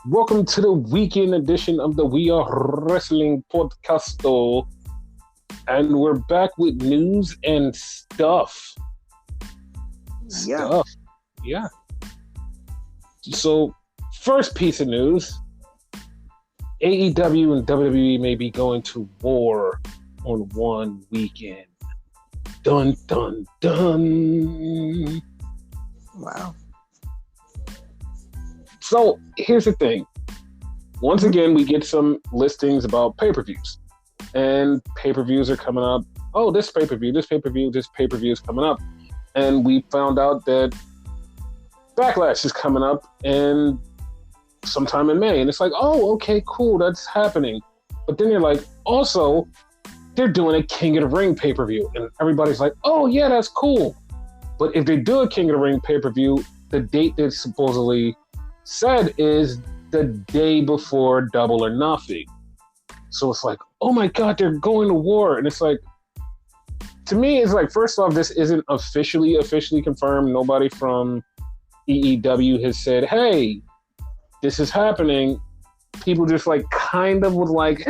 Welcome to the weekend edition of the We Are Wrestling Podcast. And we're back with news and stuff. Yeah. So, first piece of news. AEW and WWE may be going to war on one weekend. Dun, dun, dun. Wow. So, here's the thing. Once again, we get some listings about pay-per-views. And pay-per-views are coming up. Oh, this pay-per-view is coming up. And we found out that Backlash is coming up and sometime in May. And it's like, oh, okay, cool, that's happening. But then you're like, also, they're doing a King of the Ring pay-per-view. And everybody's like, oh, yeah, that's cool. But if they do a King of the Ring pay-per-view, the date that's supposedly said is the day before Double or Nothing. So it's like, oh my God, they're going to war. And it's like, to me, it's like, first off, this isn't officially confirmed. Nobody from EEW has said, hey, this is happening. People just like kind of was like,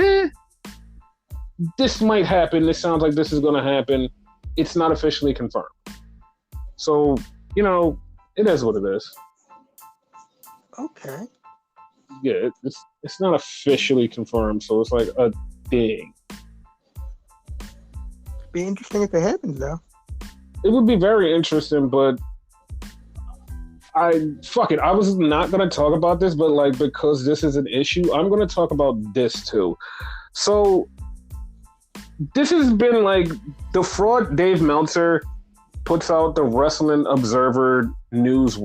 this might happen. This sounds like this is going to happen. It's not officially confirmed. So, you know, it is what it is. Okay. Yeah, it's not officially confirmed, so it's like a thing. Be interesting if it happens, though. It would be very interesting, but I was not gonna talk about this, but like because this is an issue, I'm gonna talk about this too. So this has been like the fraud. Dave Meltzer puts out the Wrestling Observer News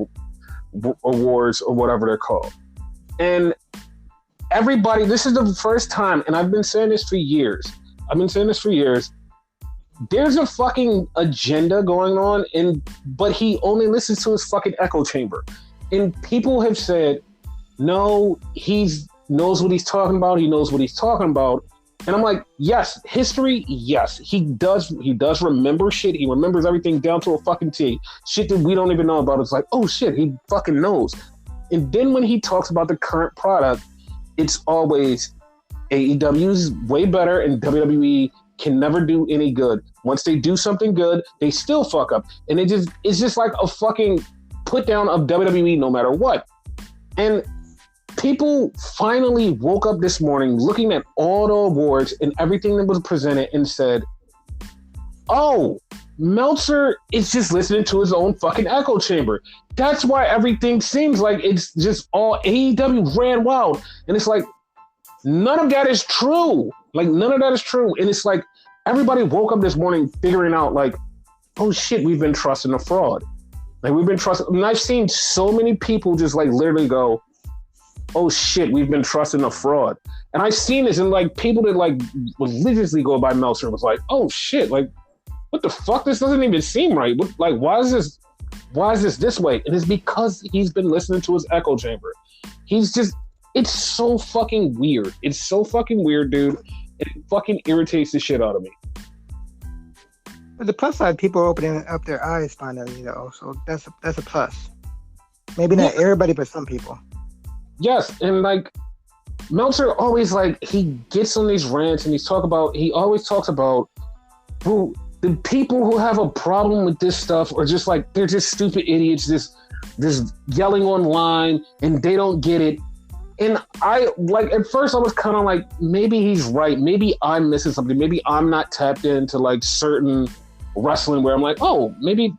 Awards or whatever they're called. And everybody, this is the first time, and I've been saying this for years. There's a fucking agenda going on, but he only listens to his fucking echo chamber. And people have said, no, he knows what he's talking about. And I'm like, yes, history, yes. He does remember shit. He remembers everything down to a fucking T. Shit that we don't even know about. It's like, oh shit, he fucking knows. And then when he talks about the current product, it's always AEW's way better and WWE can never do any good. Once they do something good, they still fuck up. And it's just like a fucking put down of WWE no matter what. And people finally woke up this morning looking at all the awards and everything that was presented and said, oh, Meltzer is just listening to his own fucking echo chamber. That's why everything seems like it's just all AEW ran wild. And it's like, none of that is true. And it's like, everybody woke up this morning figuring out like, oh shit, we've been trusting a fraud. Like we've been trusting, and I've seen so many people just like literally go, oh shit, we've been trusting a fraud. And I've seen this, and like people that like religiously go by Meltzer was like, oh shit, like what the fuck? This doesn't even seem right. Like why is this way? And it's because he's been listening to his echo chamber. It's so fucking weird. It's so fucking weird, dude. It fucking irritates the shit out of me. But the plus side, people are opening up their eyes finally, though. So that's a plus. Maybe not everybody, but some people. Yes, and like Meltzer always like he gets on these rants and he always talks about who the people who have a problem with this stuff are just like they're just stupid idiots, this yelling online and they don't get it. And I like at first I was kind of like maybe he's right, maybe I'm missing something, maybe I'm not tapped into like certain wrestling where I'm like, oh, maybe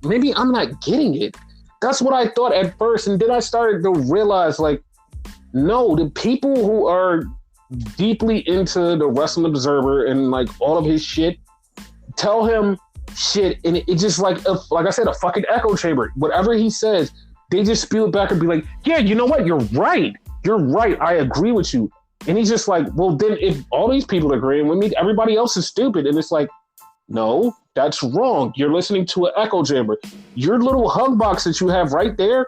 I'm not getting it. That's what I thought at first, and then I started to realize like, no, the people who are deeply into the Wrestling Observer and like all of his shit tell him shit, and it's just like I said, a fucking echo chamber. Whatever he says, they just spew it back and be like, yeah, you know what? You're right. I agree with you. And he's just like, well, then if all these people are agreeing with me, everybody else is stupid. And it's like, no, that's wrong. You're listening to an echo chamber. Your little hug box that you have right there,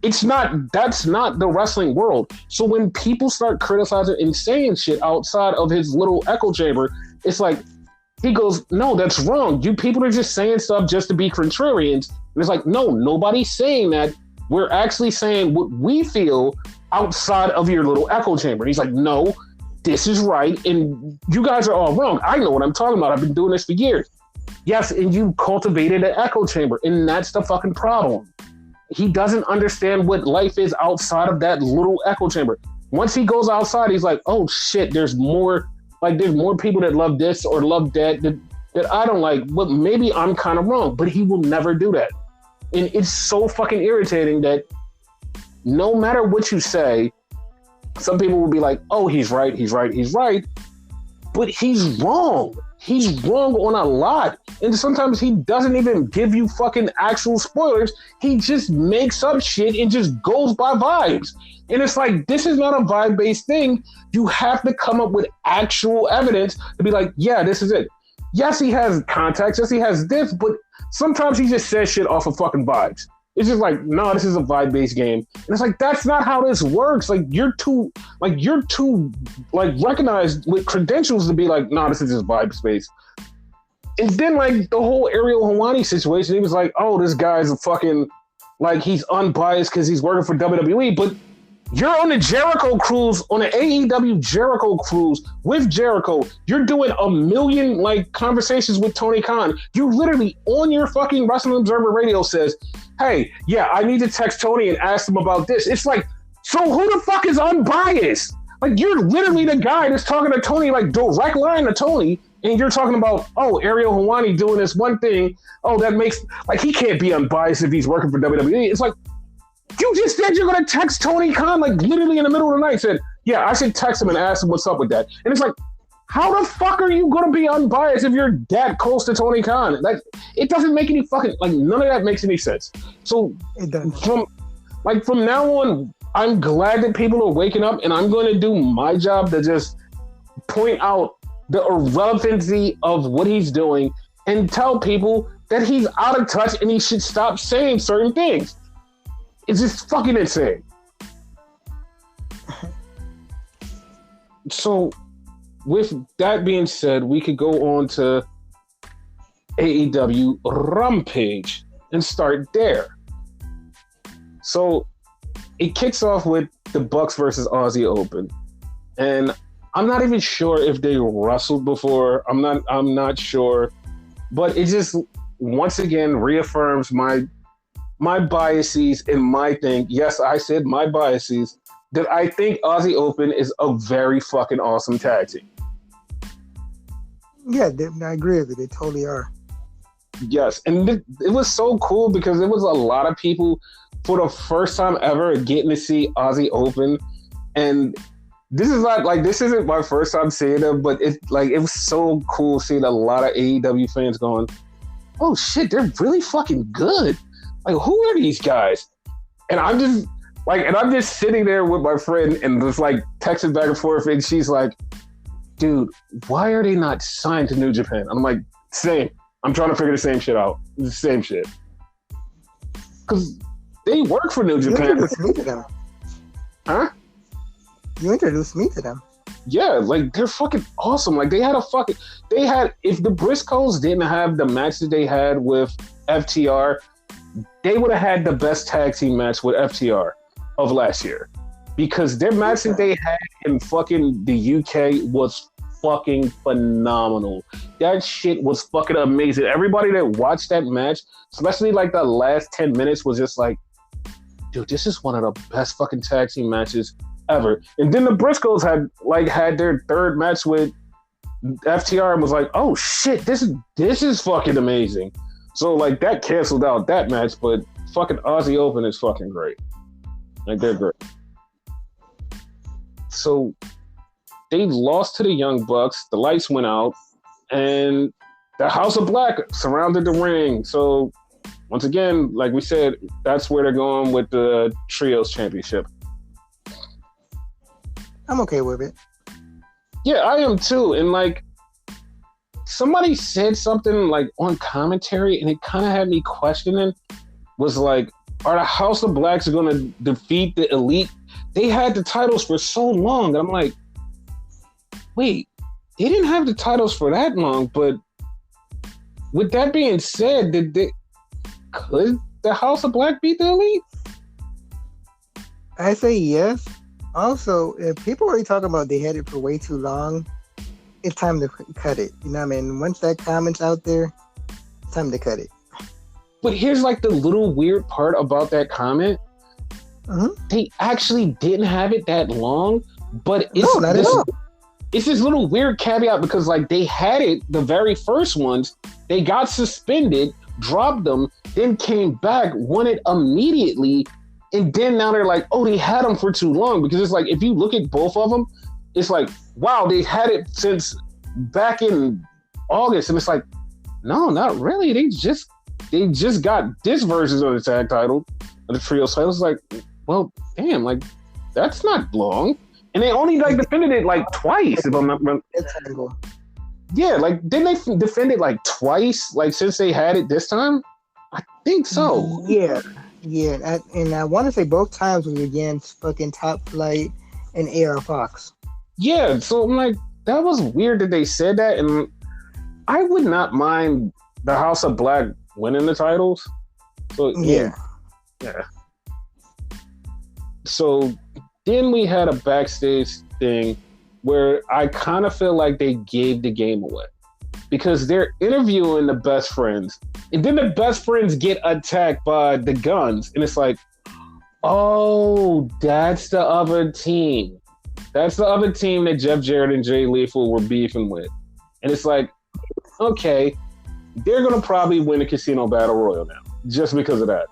that's not the wrestling world. So when people start criticizing and saying shit outside of his little echo chamber, it's like, he goes, no, that's wrong. You people are just saying stuff just to be contrarians. And it's like, no, nobody's saying that. We're actually saying what we feel outside of your little echo chamber. And he's like, no, this is right, and you guys are all wrong. I know what I'm talking about. I've been doing this for years. Yes, and you cultivated an echo chamber, and that's the fucking problem. He doesn't understand what life is outside of that little echo chamber. Once he goes outside, he's like, oh shit, there's more people that love this or love that I don't like, but maybe I'm kind of wrong. But he will never do that. And it's so fucking irritating that no matter what you say, some people will be like, oh, he's right. But he's wrong. He's wrong on a lot. And sometimes he doesn't even give you fucking actual spoilers. He just makes up shit and just goes by vibes. And it's like, this is not a vibe-based thing. You have to come up with actual evidence to be like, yeah, this is it. Yes, he has context. Yes, he has this, but sometimes he just says shit off of fucking vibes. It's just like, no, this is a vibe-based game. And it's like, that's not how this works. You're too recognized with credentials to be like, no, this is just vibe space. And then the whole Ariel Helwani situation, he was like, oh, this guy's a fucking, he's unbiased because he's working for WWE, but you're on the Jericho cruise, on the AEW Jericho cruise with Jericho. You're doing a million conversations with Tony Khan. You literally on your fucking Wrestling Observer Radio says, hey, yeah, I need to text Tony and ask him about this. It's like, so who the fuck is unbiased? You're literally the guy that's talking to Tony, direct line to Tony, and you're talking about, oh, Ariel Helwani doing this one thing. Oh, that makes, he can't be unbiased if he's working for WWE. It's like, you just said you're going to text Tony Khan, literally in the middle of the night, said, yeah, I should text him and ask him what's up with that. And it's like, how the fuck are you going to be unbiased if you're that close to Tony Khan? It doesn't make any fucking, none of that makes any sense. So from now on, I'm glad that people are waking up, and I'm going to do my job to just point out the irrelevancy of what he's doing and tell people that he's out of touch and he should stop saying certain things. It's just fucking insane. So, with that being said, we could go on to AEW Rampage and start there. So, it kicks off with the Bucks versus Aussie Open, and I'm not even sure if they wrestled before. I'm not sure, but it just once again reaffirms my biases and my thing. Yes, I said my biases, that I think Aussie Open is a very fucking awesome tag team. Yeah, I agree with you. They totally are. Yes, and it was so cool because it was a lot of people for the first time ever getting to see Aussie Open, and this is not this isn't my first time seeing them, but it was so cool seeing a lot of AEW fans going, "Oh shit, they're really fucking good." Who are these guys? And I'm just sitting there with my friend and just texting back and forth, and she's like, dude, why are they not signed to New Japan? I'm like, same. I'm trying to figure the same shit out. The same shit. Because they work for New Japan. You introduced me to them. Huh? You introduced me to them. Yeah, they're fucking awesome. If the Briscoes didn't have the match that they had with FTR, they would have had the best tag team match with FTR of last year, because their match that they had in fucking the UK was fucking phenomenal. That shit was fucking amazing. Everybody that watched that match, especially the last 10 minutes, was just like, dude, this is one of the best fucking tag team matches ever. And then the Briscoes had their third match with FTR and was like, oh shit, this is fucking amazing. So that canceled out that match, but fucking Aussie Open is fucking great. They're great. So they lost to the Young Bucks. The lights went out, and the House of Black surrounded the ring. So once again, like we said, that's where they're going with the Trios Championship. I'm okay with it. Yeah, I am too. And somebody said something on commentary, and it kind of had me questioning, was are the House of Blacks going to defeat the Elite? They had the titles for so long. And I'm like, wait, they didn't have the titles for that long. But with that being said, could the House of Black beat the Elite? I say yes, Also, if people are talking about they had it for way too long, it's time to cut it. You know what I mean? Once that comment's out there, it's time to cut it. But here's like the little weird part about that comment. They actually didn't have it that long, but it's not at all. It's this little weird caveat because like they had it, the very first ones, they got suspended, dropped them, then came back, won it immediately, and then now they're like, oh, they had them for too long. Because it's like, if you look at both of them, it's like, wow, they had it since back in August. And it's like, no, not really. They just got this version of the tag title, of the trios title. It's like, well, damn, like, that's not long. And they only like defended it like twice, if I'm not wrong. Yeah, like didn't they defend it like twice, like since they had it this time? I think so. Yeah. And I want to say both times was against fucking Top Flight and AR Fox. Yeah, so I'm like, that was weird that they said that, and I would not mind the House of Black winning the titles. So yeah. So then we had a backstage thing where I kind of feel like they gave the game away because they're interviewing the best friends, and then the best friends get attacked by the Guns, and it's like, oh, that's the other team. That's the other team that Jeff Jarrett and Jay Lethal were beefing with. And it's like, okay, they're going to probably win the Casino Battle Royal now just because of that.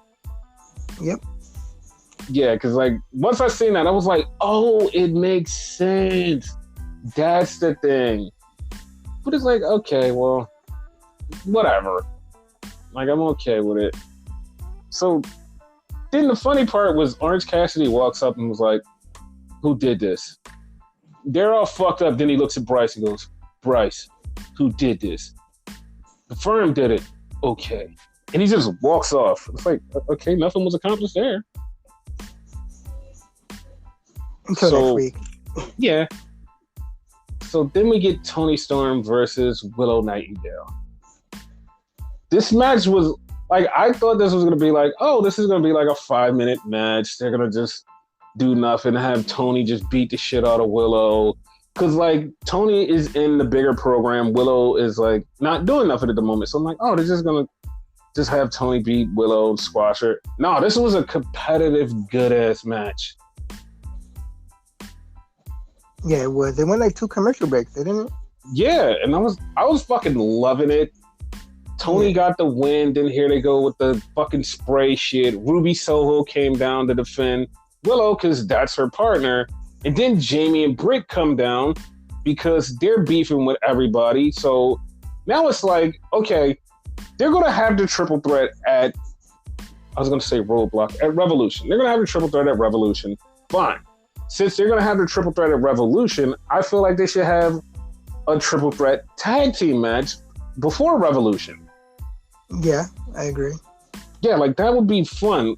Yep. Yeah, because like once I seen that, I was like, oh, it makes sense. That's the thing. But it's like, okay, well, whatever. Like, I'm okay with it. So then the funny part was Orange Cassidy walks up and was like, who did this? They're all fucked up. Then he looks at Bryce and goes, Bryce, who did this? The firm did it. Okay. And he just walks off. It's like, okay, nothing was accomplished there. Until next week. Yeah. So then we get Toni Storm versus Willow Nightingale. This match was like, I thought this was going to be like, oh, this is going to be like a 5-minute match. They're going to just do nothing, have Toni just beat the shit out of Willow. Because like Toni is in the bigger program. Willow is like not doing nothing at the moment. So I'm like, oh, they're just going to just have Toni beat Willow and squash her. No, this was a competitive, good-ass match. Yeah, it was. They went like 2 commercial breaks, didn't it? Yeah, and I was fucking loving it. Toni got the win. Then here they go with the fucking spray shit. Ruby Soho came down to defend Willow because that's her partner. And then Jamie and Britt come down because they're beefing with everybody. So now it's like, okay, they're going to have the triple threat at, I was going to say Roadblock, at Revolution. They're going to have the triple threat at Revolution. Fine. Since they're going to have the triple threat at Revolution, I feel like they should have a triple threat tag team match before Revolution. Yeah, I agree. Yeah, like that would be fun.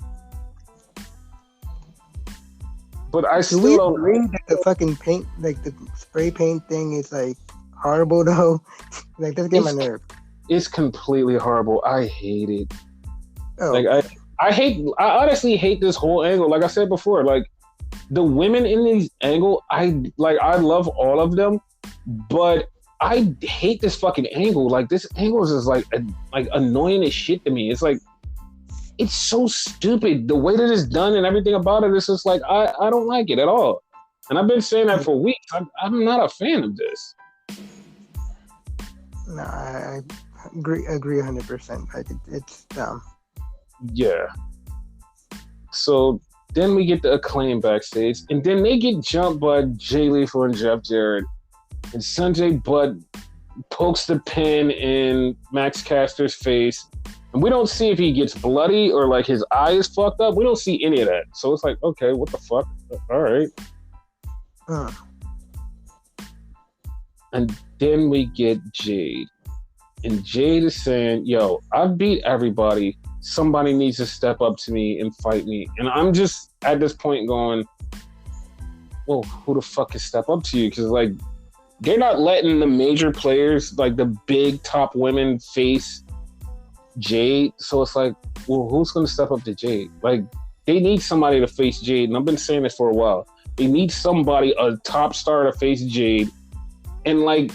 But I still don't agree that the fucking paint, like the spray paint thing is like horrible though. Like that's getting my nerve. It's completely horrible. I hate it. Oh. Like I honestly hate this whole angle. Like I said before, like the women in these angle, I love all of them, but I hate this fucking angle. Like this angle is just like annoying as shit to me. It's like, it's so stupid. The way that it's done and everything about it is just like, I don't like it at all. And I've been saying that for weeks. I'm not a fan of this. No, I agree 100%. Like it's dumb. Yeah. So then we get the Acclaim backstage, and then they get jumped by Jay Lethal and Jeff Jarrett. And Sanjay Butt pokes the pin in Max Caster's face. And we don't see if he gets bloody or like his eye is fucked up. We don't see any of that. So it's like, okay, what the fuck? All right. And then we get Jade. And Jade is saying, yo, I beat everybody. Somebody needs to step up to me and fight me. And I'm just at this point going, well, who the fuck can step up to you? Because like, they're not letting the major players, like the big top women, face Jade. So it's like, well, who's going to step up to Jade? Like, they need somebody to face Jade. And I've been saying this for a while. They need somebody, a top star to face Jade. And like,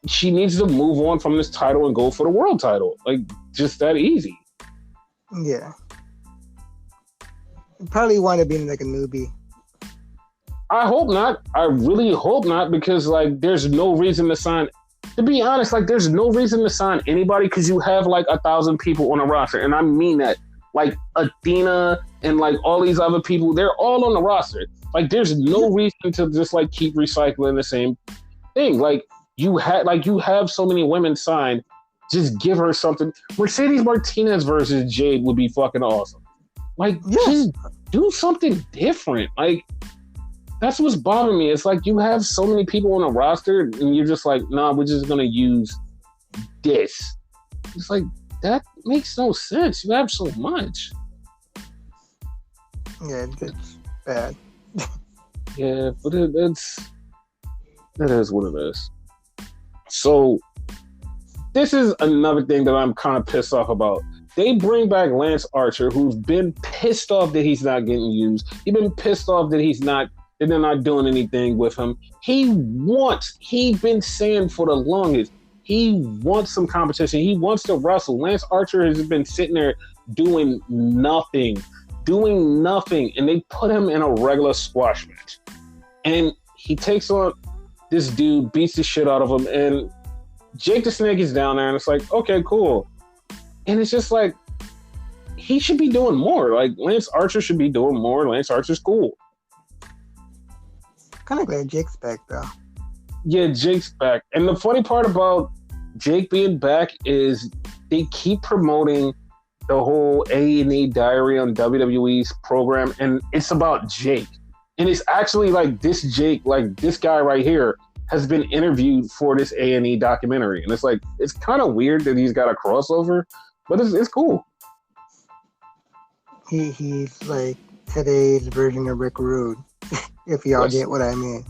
she needs to move on from this title and go for the world title. Like, just that easy. Yeah. Probably want to be like a newbie. I hope not. I really hope not, because like, there's no reason to sign. To be honest, like, there's no reason to sign anybody, because you have like 1,000 people on the roster, and I mean that. Like Athena and like all these other people, they're all on the roster. Like, there's no reason to just like keep recycling the same thing. Like, you have so many women signed. Just give her something. Mercedes Martinez versus Jade would be fucking awesome. Like, just do something different. Like, that's what's bothering me. It's like, you have so many people on the roster, and you're just like, nah, we're just gonna use this. It's like, that makes no sense. You have so much. Yeah, it's bad. Yeah, but it is what it is. So this is another thing that I'm kind of pissed off about. They bring back Lance Archer, who's been pissed off that he's not getting used. He's been pissed off that they're not doing anything with him. He's been saying for the longest, he wants some competition. He wants to wrestle. Lance Archer has been sitting there doing nothing. And they put him in a regular squash match. And he takes on this dude, beats the shit out of him, and Jake the Snake is down there, and it's like, okay, cool. And it's just like, he should be doing more. Like, Lance Archer should be doing more. Lance Archer's cool. Kind of glad Jake's back, though. Yeah, Jake's back. And the funny part about Jake being back is they keep promoting the whole A&E Diary on WWE's program, and it's about Jake. And it's actually like this Jake, like this guy right here, has been interviewed for this A&E documentary. And it's like, it's kind of weird that he's got a crossover, but it's cool. He's like today's version of Rick Rude, if y'all get what I mean.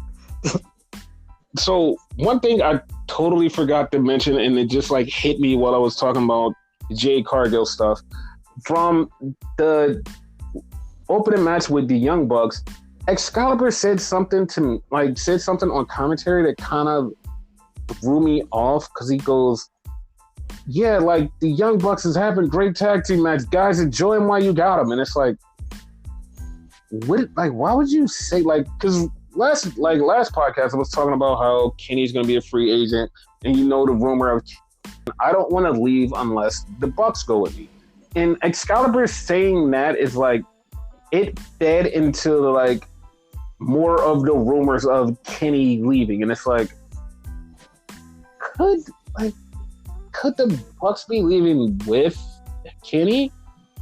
So one thing I totally forgot to mention, and it just like hit me while I was talking about Jade Cargill stuff, from the opening match with the Young Bucks, Excalibur said something on commentary that kind of threw me off, because he goes, yeah, like, the Young Bucks is having great tag team match. Guys, enjoy them while you got them. And it's like, what? Like, why would you say, like, because last podcast I was talking about how Kenny's going to be a free agent, and the rumor of I don't want to leave unless the Bucks go with me. And Excalibur saying that is like, it fed into like more of the rumors of Kenny leaving, and it's like, could the Bucks be leaving with Kenny?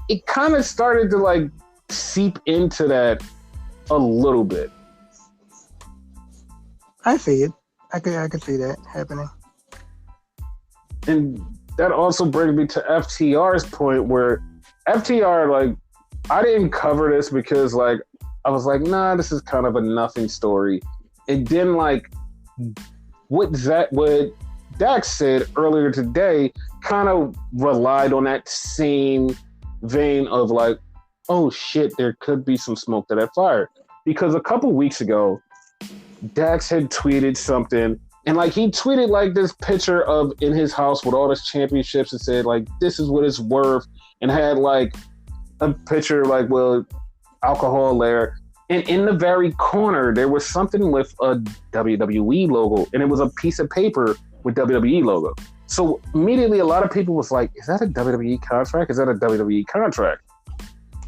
It kind of started to like seep into that a little bit. I see it. I could see that happening. And that also brings me to FTR's point, where FTR, like, I didn't cover this because, like, I was like, nah, this is kind of a nothing story. And then, like, what Dax said earlier today kind of relied on that same vein of, like, oh, shit, there could be some smoke to that fire. Because a couple weeks ago, Dax had tweeted something, and, like, he tweeted, like, this picture of in his house with all his championships and said, like, this is what it's worth, and had, like, a picture, like, with alcohol there. And in the very corner, there was something with a WWE logo, and it was a piece of paper with WWE logo. So immediately a lot of people was like, is that a WWE contract? Is that a WWE contract?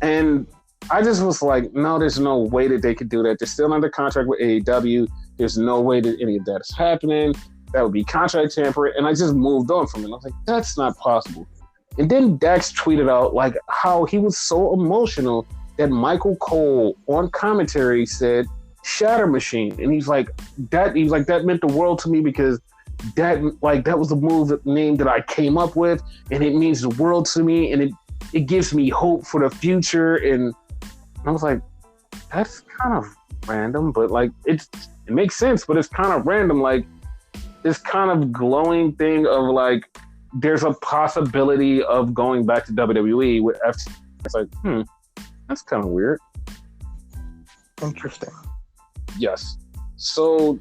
And I just was like, no, there's no way that they could do that. They're still under contract with AEW. There's no way that any of that is happening. That would be contract tampering. And I just moved on from it. I was like, that's not possible. And then Dax tweeted out like how he was so emotional that Michael Cole on commentary said Shatter Machine. And he's like, that meant the world to me, because that was the name that I came up with, and it means the world to me, and it gives me hope for the future. And I was like, that's kind of random, but like it makes sense, but it's kind of random. Like this kind of glowing thing of like, there's a possibility of going back to WWE with FC. It's like, that's kind of weird. Interesting. Yes. So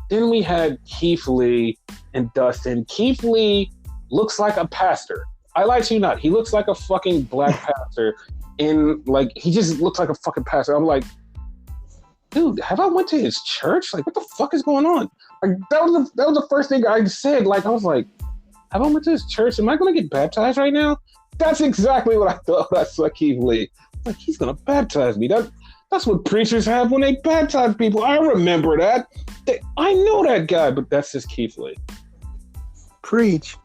then we had Keith Lee and Dustin. Keith Lee looks like a pastor. I lie to you not. He looks like a fucking black pastor. And like, he just looks like a fucking pastor. I'm like, dude, have I went to his church? Like, what the fuck is going on? Like, that was the first thing I said. Like, I was like, have I went to his church? Am I going to get baptized right now? That's exactly what I thought when I saw Keith Lee. Like, he's going to baptize me. That's what preachers have when they baptize people. I remember that. I know that guy, but that's just Keith Lee. Preach.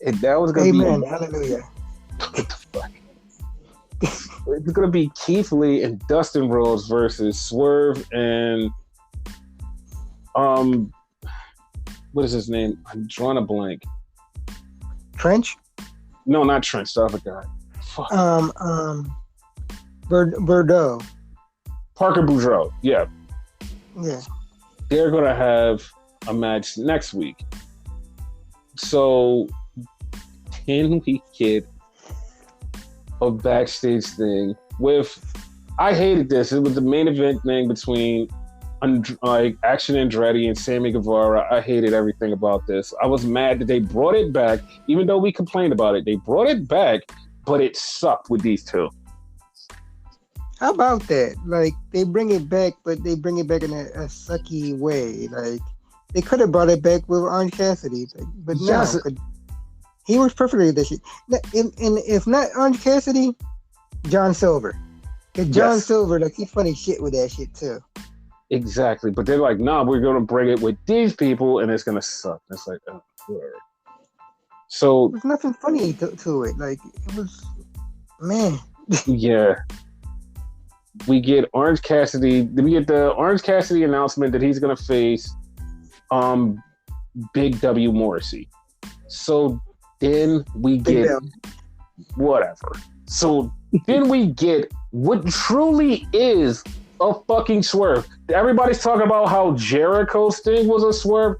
And that was going to be... Amen. Hallelujah. What the fuck? It's going to be Keith Lee and Dustin Rhodes versus Swerve and... what is his name? I'm drawing a blank. Trench? No, not Trench. The other guy. Fuck. Bordeaux. Parker Boudreaux. Yeah. Yeah. They're gonna have a match next week. So can we get a backstage thing with? I hated this. It was the main event thing between Action Andretti and Sammy Guevara. I hated everything about this. I was mad that they brought it back, even though we complained about it. They brought it back, but it sucked with these two. How about that? Like, they bring it back, but they bring it back in a sucky way. Like, they could have brought it back with Orange Cassidy, but no. Yes. He was perfectly with this shit. And if not Orange Cassidy, John Silver. Because John Silver, like, he's funny shit with that shit, too. Exactly. But they're like, nah, we're going to bring it with these people, and it's going to suck. It's like, whatever. So... There's nothing funny to it. Like, it was... Man. Yeah. We get Orange Cassidy. We get the Orange Cassidy announcement that he's going to face Big W Morrissey. So then we get whatever. So then we get what truly is a fucking swerve. Everybody's talking about how Jericho's thing was a swerve.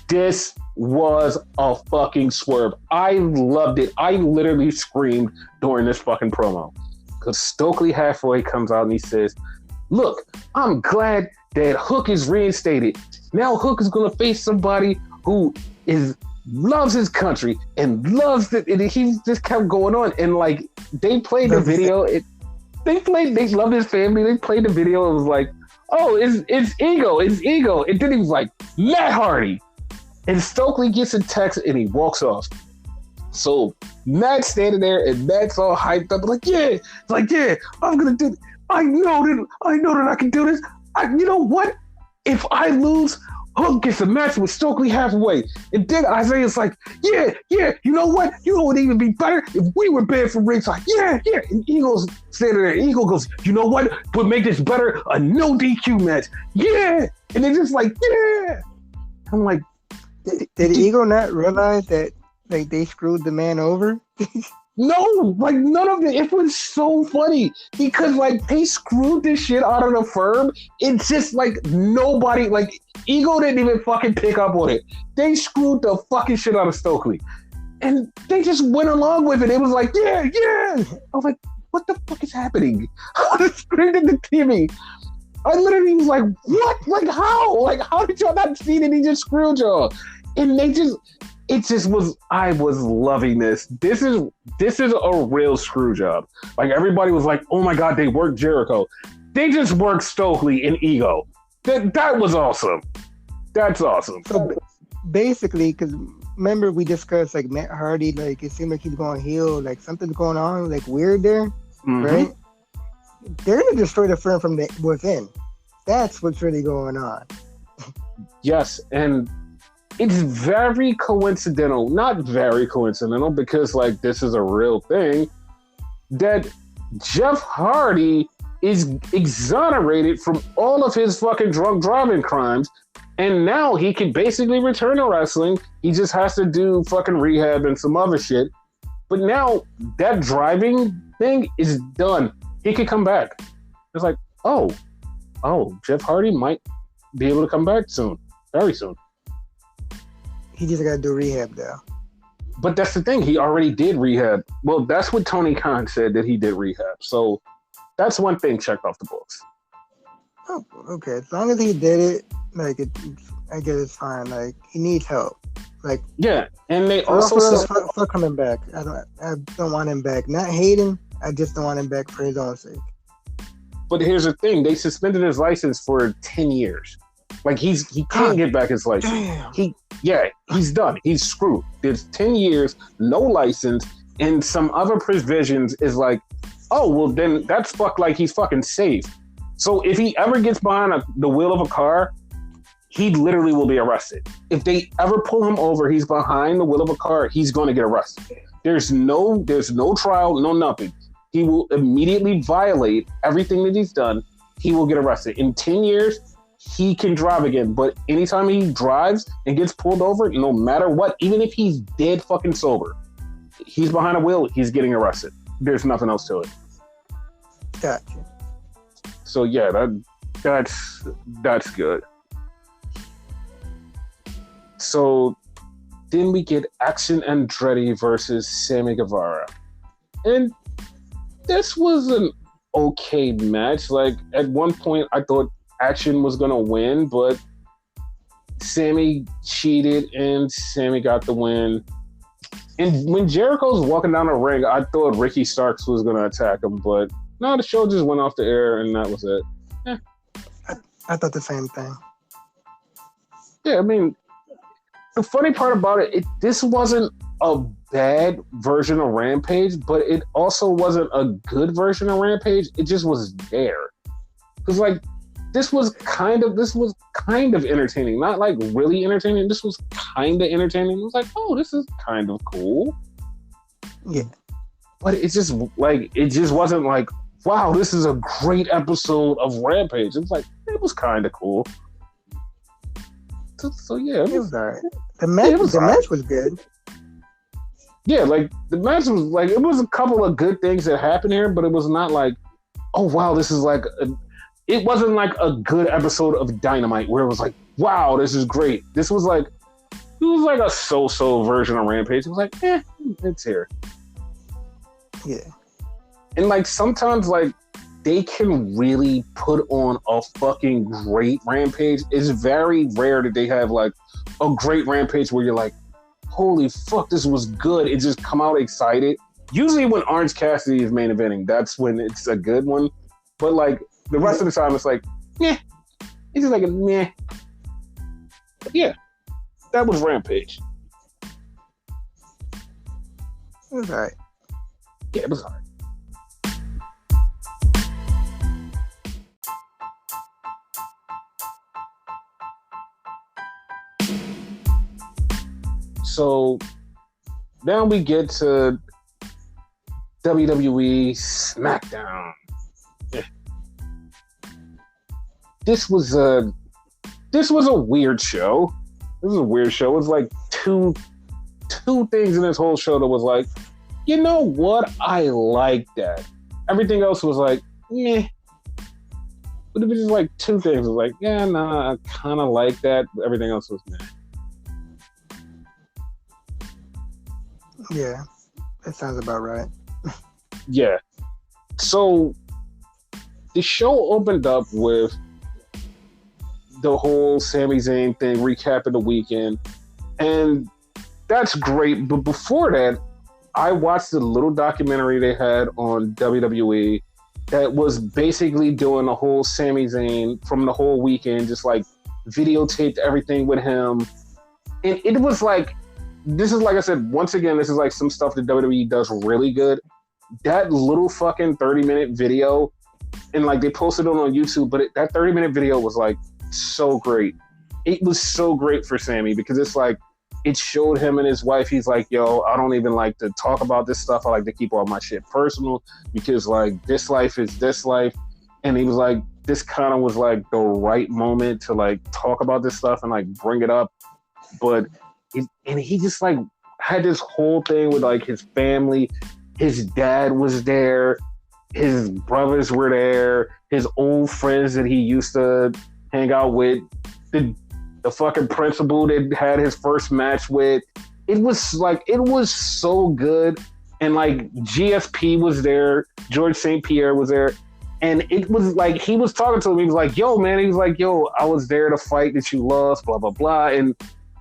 This was a fucking swerve. I loved it. I literally screamed during this fucking promo. Because Stokely halfway comes out and he says, look, I'm glad that Hook is reinstated. Now Hook is going to face somebody who loves his country and loves it. And he just kept going on. And like, they played the video. They loved his family. They played the video. It was like, oh, it's Ego. It's Ego. And then he was like, Matt Hardy. And Stokely gets a text and he walks off. So Matt's standing there and Matt's all hyped up, like, yeah, I'm gonna do it. I know that I can do this. You know what? If I lose, Hook gets a match with Stokely halfway. And then Isaiah's like, yeah, you know what? You know what would even be better? If we were banned from ringside. Yeah. And Eagle's standing there. Eagle goes, you know what would make this better? A no DQ match. Yeah. And they're just like, yeah. I'm like, did Eagle not realize that like they screwed the man over? No, like none of it. It was so funny because like they screwed this shit out of the firm. It's just like nobody, like Ego didn't even fucking pick up on it. They screwed the fucking shit out of Stokely, and they just went along with it. It was like, yeah. I was like, what the fuck is happening? I screamed at the TV. I literally was like, what? Like how? Like how did y'all not see that he just screwed y'all? And they just. It just was. I was loving this. This is a real screw job. Like everybody was like, "Oh my god, they worked Jericho." They just worked Stokely and Ego. That was awesome. That's awesome. So basically, because remember we discussed like Matt Hardy, like it seemed like he's going heel, like something's going on, like weird there, right? They're gonna destroy the firm from within. That's what's really going on. Yes, and. It's very coincidental, not very coincidental, because like this is a real thing, that Jeff Hardy is exonerated from all of his fucking drunk driving crimes, and now he can basically return to wrestling. He just has to do fucking rehab and some other shit. But now that driving thing is done. He could come back. It's like, oh, Jeff Hardy might be able to come back soon, very soon. He just got to do rehab though. But that's the thing. He already did rehab. Well, that's what Tony Khan said, that he did rehab. So that's one thing checked off the books. Oh, okay. As long as he did it, like I guess it's fine. Like he needs help. Like yeah, and they also said for coming back. I don't want him back. Not hating. I just don't want him back for his own sake. But here's the thing: they suspended his license for 10 years. Like he can't get back his license. Damn. He's done. He's screwed. There's 10 years, no license, and some other provisions is like, oh well, then that's like he's fucking safe. So if he ever gets behind the wheel of a car, he literally will be arrested. If they ever pull him over, he's behind the wheel of a car, he's going to get arrested. There's no trial, no nothing. He will immediately violate everything that he's done. He will get arrested. In 10 years, he can drive again. But anytime he drives and gets pulled over, no matter what, even if he's dead fucking sober, he's behind a wheel, he's getting arrested. There's nothing else to it. Gotcha. So yeah, that's good. So then we get Action Andretti versus Sammy Guevara. And this was an okay match. Like at one point I thought Action was gonna win, but Sammy cheated and Sammy got the win. And when Jericho's walking down the ring, I thought Ricky Starks was gonna attack him, but no, the show just went off the air and that was it. Yeah. I thought the same thing. Yeah, I mean, the funny part about it, this wasn't a bad version of Rampage, but it also wasn't a good version of Rampage. It just was there. Because like this was kind of entertaining. Not like really entertaining. This was kind of entertaining. It was like, oh, this is kind of cool. Yeah. But it just wasn't like, wow, this is a great episode of Rampage. It was like, it was kind of cool. So yeah, it was alright. The match was good. Yeah, like the match was like, it was a couple of good things that happened here, but it was not like, oh wow, this is like it wasn't like a good episode of Dynamite where it was like, wow, this is great. This was like, it was like a so-so version of Rampage. It was like, it's here. Yeah. And like sometimes like they can really put on a fucking great Rampage. It's very rare that they have like a great Rampage where you're like, holy fuck, this was good. It just come out excited. Usually when Orange Cassidy is main eventing, that's when it's a good one. But like the rest of the time, it's like, meh. It's just like a meh. But yeah, that was Rampage. It was alright. Yeah, it was alright. So now we get to WWE Smackdown. Yeah. This was a weird show. This was a weird show. It was like two things in this whole show that was like, you know what? I like that. Everything else was like, meh. But it was just like two things. It was like, yeah, nah, I kind of like that. But everything else was meh. Yeah, that sounds about right. Yeah. So the show opened up with the whole Sami Zayn thing, recapping the weekend. And that's great. But before that, I watched the little documentary they had on WWE that was basically doing the whole Sami Zayn from the whole weekend, just like videotaped everything with him. And it was like, this is, like I said, once again, this is like some stuff that WWE does really good. That little fucking 30-minute video, and like they posted it on YouTube, but that 30-minute video was like so great. It was so great for Sammy because it's like, it showed him and his wife. He's like, yo, I don't even like to talk about this stuff. I like to keep all my shit personal because like this life is this life. And he was like, this kind of was like the right moment to like talk about this stuff and like bring it up. But and he just like had this whole thing with like his family. His dad was there. His brothers were there. His old friends that he used to hang out with. The fucking principal that had his first match with. It was so good. And like GSP was there. George St. Pierre was there. And it was like, he was talking to him. He was like, yo, man. He was like, yo, I was there to fight that you lost, blah, blah, blah. And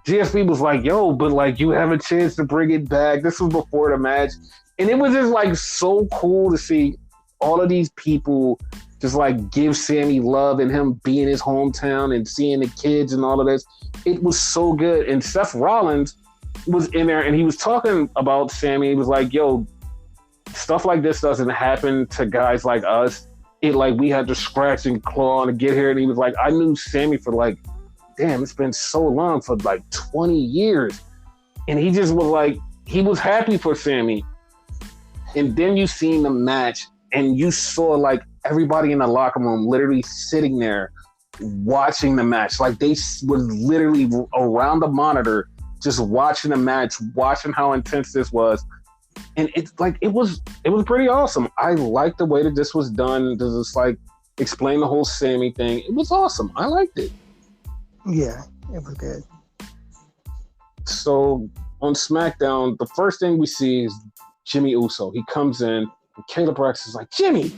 GSP was like, yo, but like, you have a chance to bring it back. This was before the match. And it was just like so cool to see all of these people just like give Sammy love and him be in his hometown and seeing the kids and all of this. It was so good. And Seth Rollins was in there and he was talking about Sammy. He was like, yo, stuff like this doesn't happen to guys like us. It like, we had to scratch and claw to get here. And he was like, I knew Sammy for like, damn, it's been so long, for like 20 years. And he just was like, he was happy for Sammy. And then you seen the match and you saw like everybody in the locker room literally sitting there watching the match. Like they were literally around the monitor, just watching the match, watching how intense this was. And it's like, it was pretty awesome. I liked the way that this was done. To just like explain the whole Sammy thing. It was awesome. I liked it. Yeah, it was good. So on SmackDown, the first thing we see is Jimmy Uso. He comes in, and Caleb Rex is like, Jimmy,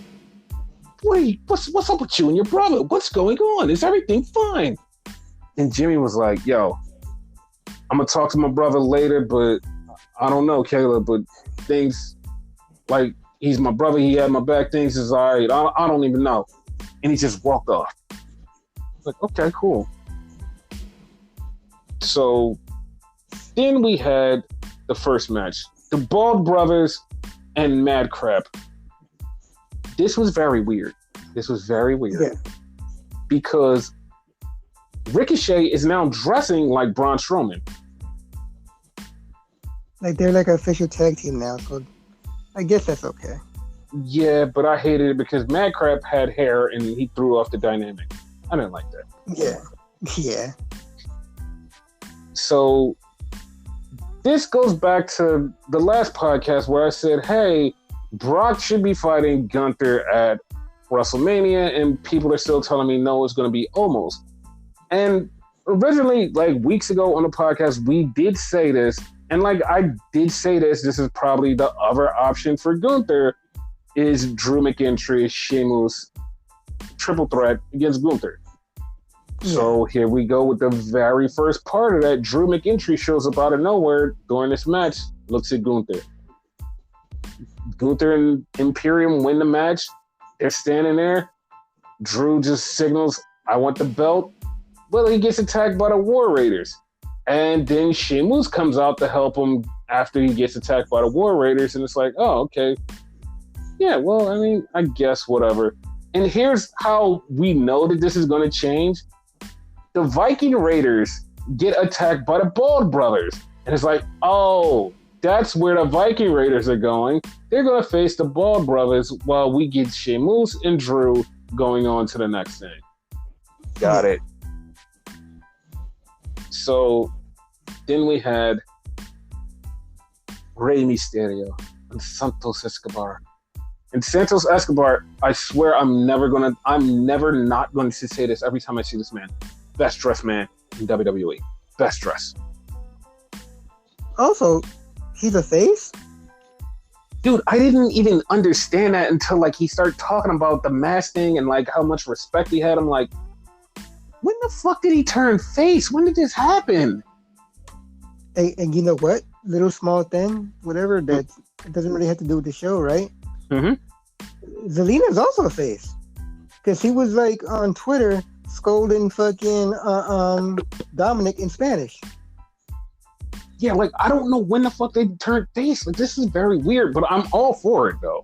what's up with you and your brother? What's going on? Is everything fine? And Jimmy was like, yo, I'm gonna talk to my brother later, but I don't know, Caleb, but things like, he's my brother, he had my back, things is all right. I don't even know. And he just walked off. Like, okay, cool. So then we had the first match. The Bald Brothers and Mad Crap. This was very weird. Yeah. Because Ricochet is now dressing like Braun Strowman. Like they're like an official tag team now, so I guess that's okay. Yeah, but I hated it because Mad Crap had hair and he threw off the dynamic. I didn't like that. Yeah. So this goes back to the last podcast where I said, hey, Brock should be fighting Gunther at WrestleMania, and people are still telling me no, it's going to be almost. And originally, like weeks ago on the podcast, we did say this, and like I did say this is probably the other option for Gunther, is Drew McIntyre, Sheamus, triple threat against Gunther. Yeah. So here we go with the very first part of that. Drew McIntyre shows up out of nowhere during this match, looks at Gunther. Gunther and Imperium win the match. They're standing there. Drew just signals, I want the belt. Well, he gets attacked by the War Raiders. And then Sheamus comes out to help him after he gets attacked by the War Raiders. And it's like, oh, okay. Yeah, well, I mean, I guess whatever. And here's how we know that this is going to change. The Viking Raiders get attacked by the Bald Brothers. And it's like, oh, that's where the Viking Raiders are going. They're going to face the Bald Brothers while we get Sheamus and Drew going on to the next thing. Got it. So then we had Rey Mysterio and Santos Escobar. And Santos Escobar, I swear I'm never not going to say this every time I see this man. Best dressed man in WWE. Best dress. Also, he's a face? Dude, I didn't even understand that until like he started talking about the mask thing and like how much respect he had. I'm like, when the fuck did he turn face? When did this happen? And you know what? Little small thing, whatever, that it doesn't really have to do with the show, right? Mm-hmm. Zelina's also a face. Because he was like on Twitter scolding fucking Dominic in Spanish. Yeah, like I don't know when the fuck they turned face. Like this is very weird, but I'm all for it though.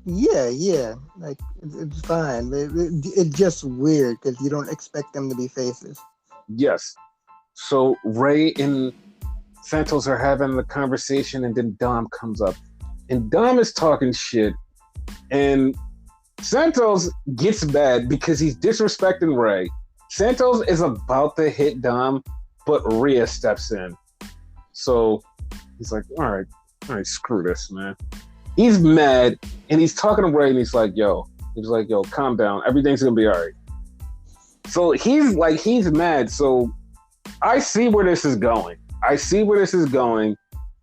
Yeah. Like it's fine. It's just weird because you don't expect them to be faces. Yes. So Ray and Santos are having the conversation, and then Dom comes up, and Dom is talking shit, and Santos gets mad because he's disrespecting Ray. Santos is about to hit Dom, but Rhea steps in. So he's like, all right, screw this, man. He's mad, and he's talking to Ray, and he's like, yo, calm down. Everything's going to be all right. So he's mad. So I see where this is going.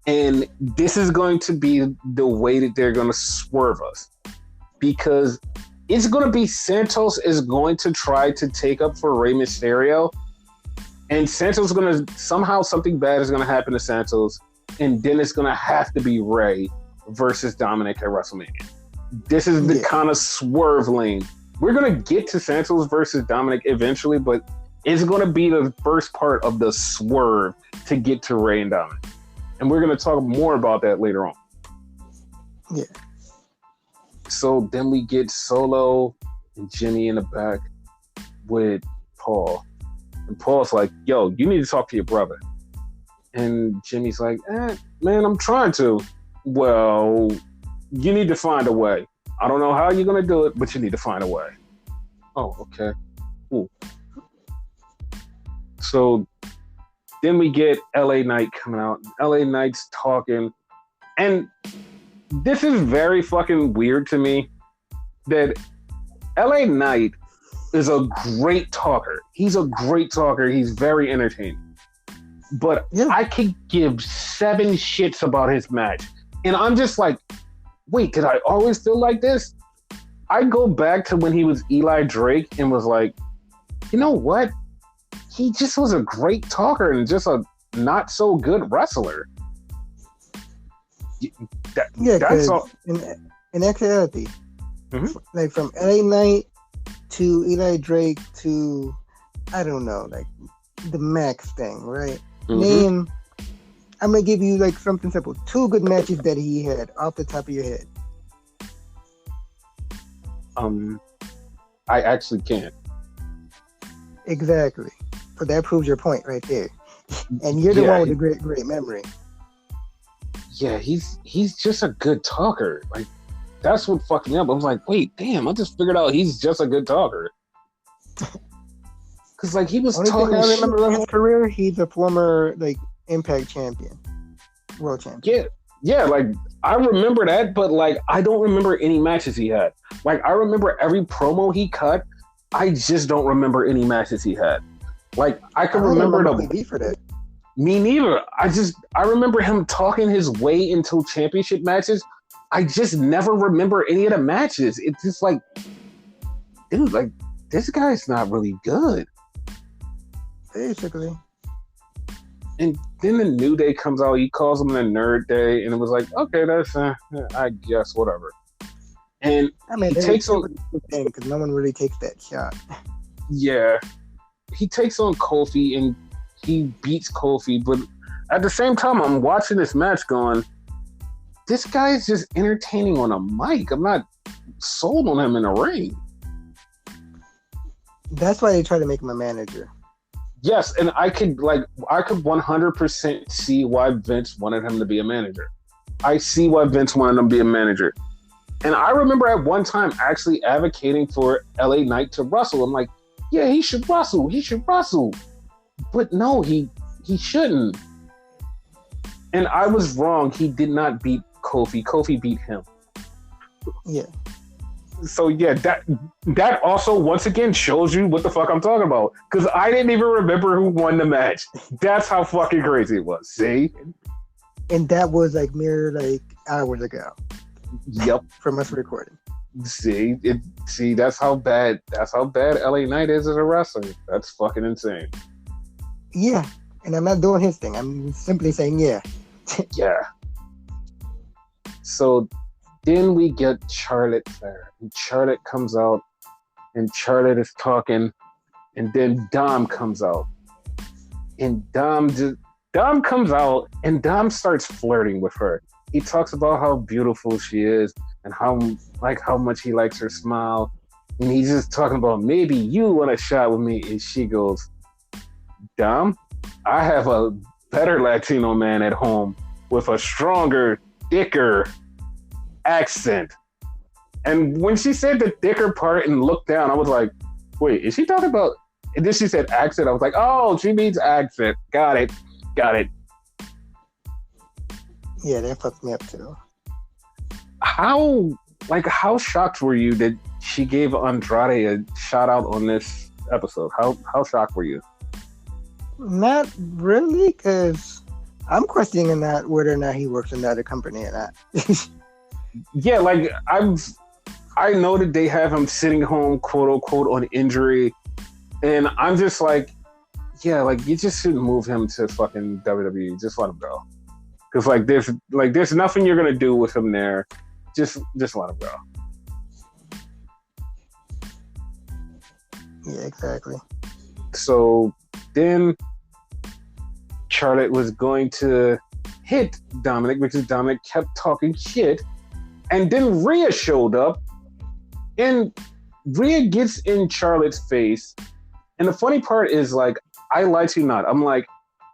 And this is going to be the way that they're going to swerve us. Because it's going to be Santos is going to try to take up for Rey Mysterio. And Santos is going to, somehow something bad is going to happen to Santos. And then it's going to have to be Rey versus Dominic at WrestleMania. This is the kind of swerve lane. We're going to get to Santos versus Dominic eventually, but it's going to be the first part of the swerve to get to Rey and Dominic. And we're going to talk more about that later on. Yeah. So then we get Solo and Jimmy in the back with Paul. And Paul's like, yo, you need to talk to your brother. And Jimmy's like, man, I'm trying to. Well, you need to find a way. I don't know how you're going to do it, but you need to find a way. Oh, okay. Cool. So then we get LA Knight coming out. LA Knight's talking. And this is very fucking weird to me that LA Knight is a great talker. He's a great talker. He's very entertaining. But I could give 7 shits about his match. And I'm just like, wait, did I always feel like this? I go back to when he was Eli Drake and was like, you know what? He just was a great talker and just a not so good wrestler. That's all. In actuality, like from LA Knight to Eli Drake to, I don't know, like the Max thing, right? Name, I'm going to give you like something simple. 2 good matches that he had off the top of your head. I actually can't. Exactly. So that proves your point right there. And you're the one with the great memory. Yeah, he's just a good talker. Like, that's what fucked me up. I was like, wait, damn, I just figured out he's just a good talker. Because, like, he was talking I remember in his career, he's a former, like, Impact champion. World champion. Yeah, like, I remember that, but, like, I don't remember any matches he had. Like, I remember every promo he cut. I just don't remember any matches he had. Like, I can remember the... for that. Me neither. I remember him talking his way into championship matches. I just never remember any of the matches. It's just like, dude, like, this guy's not really good. Basically. And then the New Day comes out. He calls him the Nerd Day, and it was like, okay, that's I guess whatever. And I mean, he takes on because no one really takes that shot. Yeah, he takes on Kofi and he beats Kofi, but at the same time, I'm watching this match going, this guy is just entertaining on a mic. I'm not sold on him in a ring. That's why they try to make him a manager. Yes, and I could 100% see why Vince wanted him to be a manager. I see why Vince wanted him to be a manager. And I remember at one time actually advocating for LA Knight to wrestle. I'm like, yeah, he should wrestle. He should wrestle. But no, he shouldn't. And I was wrong. He did not beat Kofi. Kofi beat him. Yeah. So yeah, that also once again shows you what the fuck I'm talking about. Because I didn't even remember who won the match. That's how fucking crazy it was. See? And that was like mere like hours ago. Yep. From us recording. See, that's how bad LA Knight is as a wrestler. That's fucking insane. Yeah. And I'm not doing his thing. I'm simply saying yeah. Yeah. So then we get Charlotte there. And Charlotte comes out and Charlotte is talking, and then Dom comes out. And Dom comes out and Dom starts flirting with her. He talks about how beautiful she is and how much he likes her smile. And he's just talking about, maybe you want a shot with me. And she goes, Dom, I have a better Latino man at home with a stronger, thicker accent. And when she said the thicker part and looked down, I was like, wait, is she talking about... And then she said accent. I was like, oh, she means accent. Got it. Yeah, that fucked me up too. How shocked were you that she gave Andrade a shout out on this episode? How shocked were you? Not really, because I'm questioning that whether or not he works in another company or not. Yeah, like I know that they have him sitting home, quote unquote, on injury, and I'm just like, yeah, like you just shouldn't move him to fucking WWE. Just let him go, because there's nothing you're gonna do with him there. Just let him go. Yeah, exactly. So then Charlotte was going to hit Dominic because Dominic kept talking shit. And then Rhea showed up. And Rhea gets in Charlotte's face. And the funny part is, like, I lie to you not. I'm like,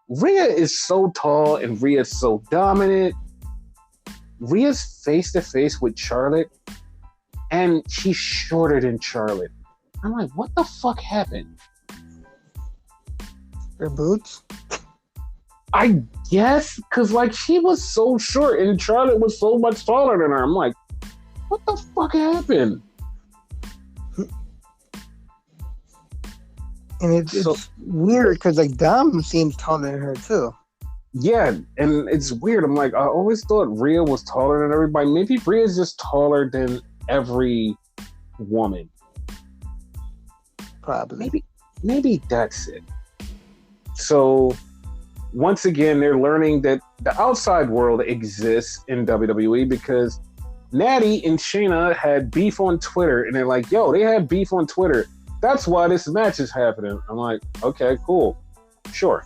Rhea is so tall and Rhea is so dominant. Rhea's face to face with Charlotte. And she's shorter than Charlotte. I'm like, what the fuck happened? Her boots? I guess, because, like, she was so short and Charlotte was so much taller than her. I'm like, what the fuck happened? And it's weird because, like, Dom seems taller than her, too. Yeah, and it's weird. I'm like, I always thought Rhea was taller than everybody. Maybe Rhea's just taller than every woman. Probably. Maybe that's it. So, once again, they're learning that the outside world exists in WWE because Natty and Shayna had beef on Twitter, and they're like, yo, they had beef on Twitter. That's why this match is happening. I'm like, okay, cool. Sure.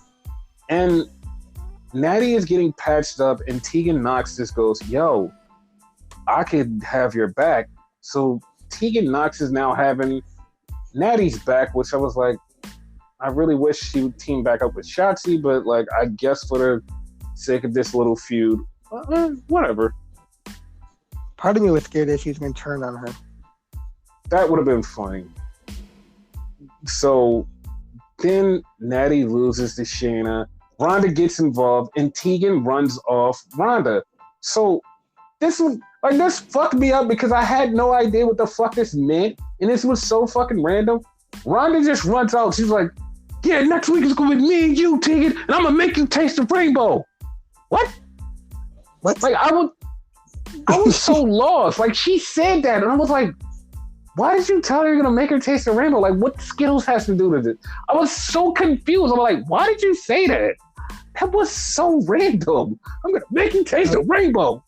And Natty is getting patched up, and Tegan Nox just goes, yo, I could have your back. So Tegan Nox is now having Natty's back, which I was like, I really wish she would team back up with Shotzi, but, like, I guess for the sake of this little feud, whatever. Part of me was scared that she was going to turn on her. That would have been funny. So then Natty loses to Shayna. Rhonda gets involved, and Tegan runs off Rhonda. So this fucked me up because I had no idea what the fuck this meant, and this was so fucking random. Rhonda just runs out. She's like, yeah, next week is going to be me and you, Tegan, and I'm going to make you taste the rainbow. What? Like, I was so lost. Like, she said that, and I was like, why did you tell her you're going to make her taste the rainbow? Like, what Skittles has to do with it? I was so confused. I'm like, why did you say that? That was so random. I'm going to make you taste the rainbow.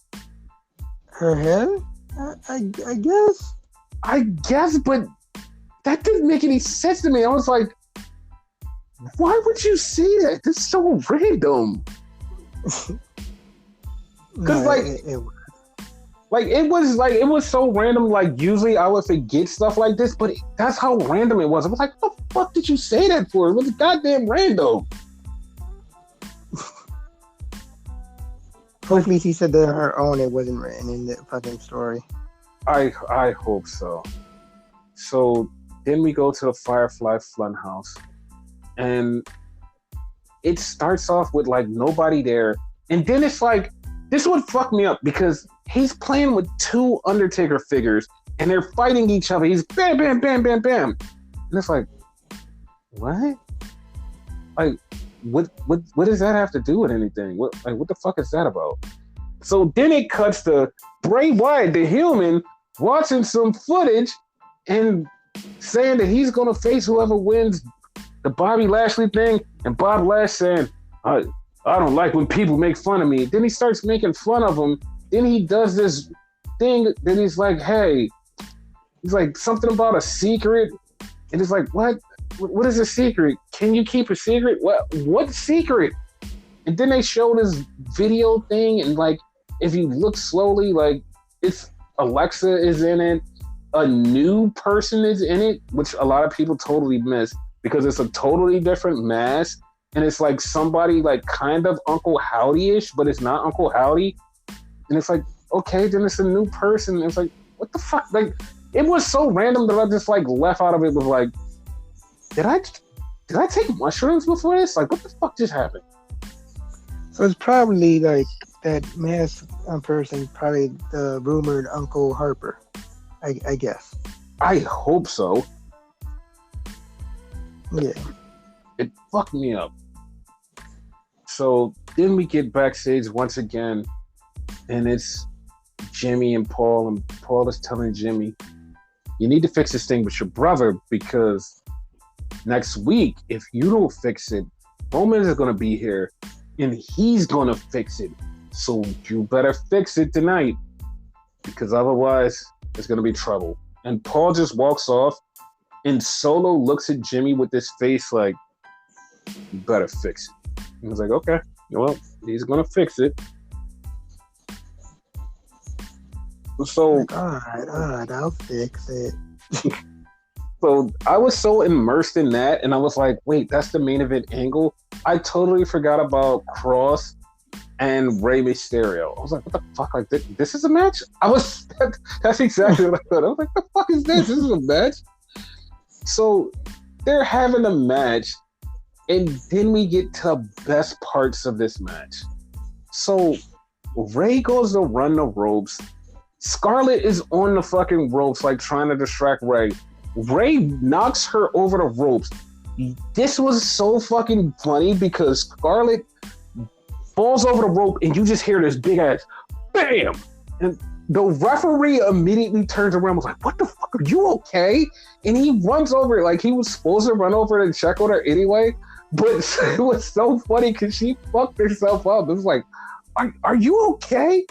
Her hair? I guess. I guess, but that didn't make any sense to me. I was like, why would you say that? This is so random. Because, it was so random. Like, usually I would forget stuff like this, but that's how random it was. I was like, what the fuck did you say that for? It was goddamn random. Hopefully she said that on her own. It wasn't written in the fucking story. I hope so. So then we go to the Firefly Funhouse, and it starts off with, like, nobody there, and then it's like, this would fuck me up because he's playing with two Undertaker figures, and they're fighting each other. He's bam, bam, bam, bam, bam, and it's like, what? Like, what does that have to do with anything? What the fuck is that about? So then it cuts to Bray Wyatt, the human, watching some footage and saying that he's gonna face whoever wins the Bobby Lashley thing, and Bob Lash saying, I don't like when people make fun of me. Then he starts making fun of him. Then he does this thing that he's like, hey, he's like something about a secret, and it's like, what? What is a secret? Can you keep a secret? What secret? And then they show this video thing, and, like, if you look slowly, like, it's Alexa is in it, a new person is in it, which a lot of people totally miss because it's a totally different mask, and it's like somebody, like, kind of Uncle Howdy-ish, but it's not Uncle Howdy, and it's like, okay, then it's a new person. And it's like, what the fuck? Like, it was so random that I just, like, left out of it with, like, did I take mushrooms before this? Like, what the fuck just happened? So it's probably, like, that mask person, probably the rumored Uncle Harper, I guess. I hope so. Yeah. It fucked me up. So then we get backstage once again, and it's Jimmy and Paul is telling Jimmy, you need to fix this thing with your brother because next week, if you don't fix it, Roman is going to be here and he's going to fix it. So you better fix it tonight because otherwise there's going to be trouble. And Paul just walks off and Solo looks at Jimmy with this face like, you better fix it. And I was like, okay, well, he's going to fix it. So, all right, I'll fix it. So I was so immersed in that, and I was like, wait, that's the main event angle? I totally forgot about Cross and Rey Mysterio. I was like, what the fuck? Like, this is a match? That's exactly what I thought. I was like, the fuck is this? This is a match? So they're having a match, and then we get to the best parts of this match. So Rey goes to run the ropes. Scarlett is on the fucking ropes, like trying to distract Rey. Rey knocks her over the ropes. This was so fucking funny because Scarlett falls over the rope and you just hear this big ass BAM! And the referee immediately turns around and was like, what the fuck, are you okay? And he runs over like he was supposed to run over and check on her anyway. But it was so funny because she fucked herself up. It was like, are you okay?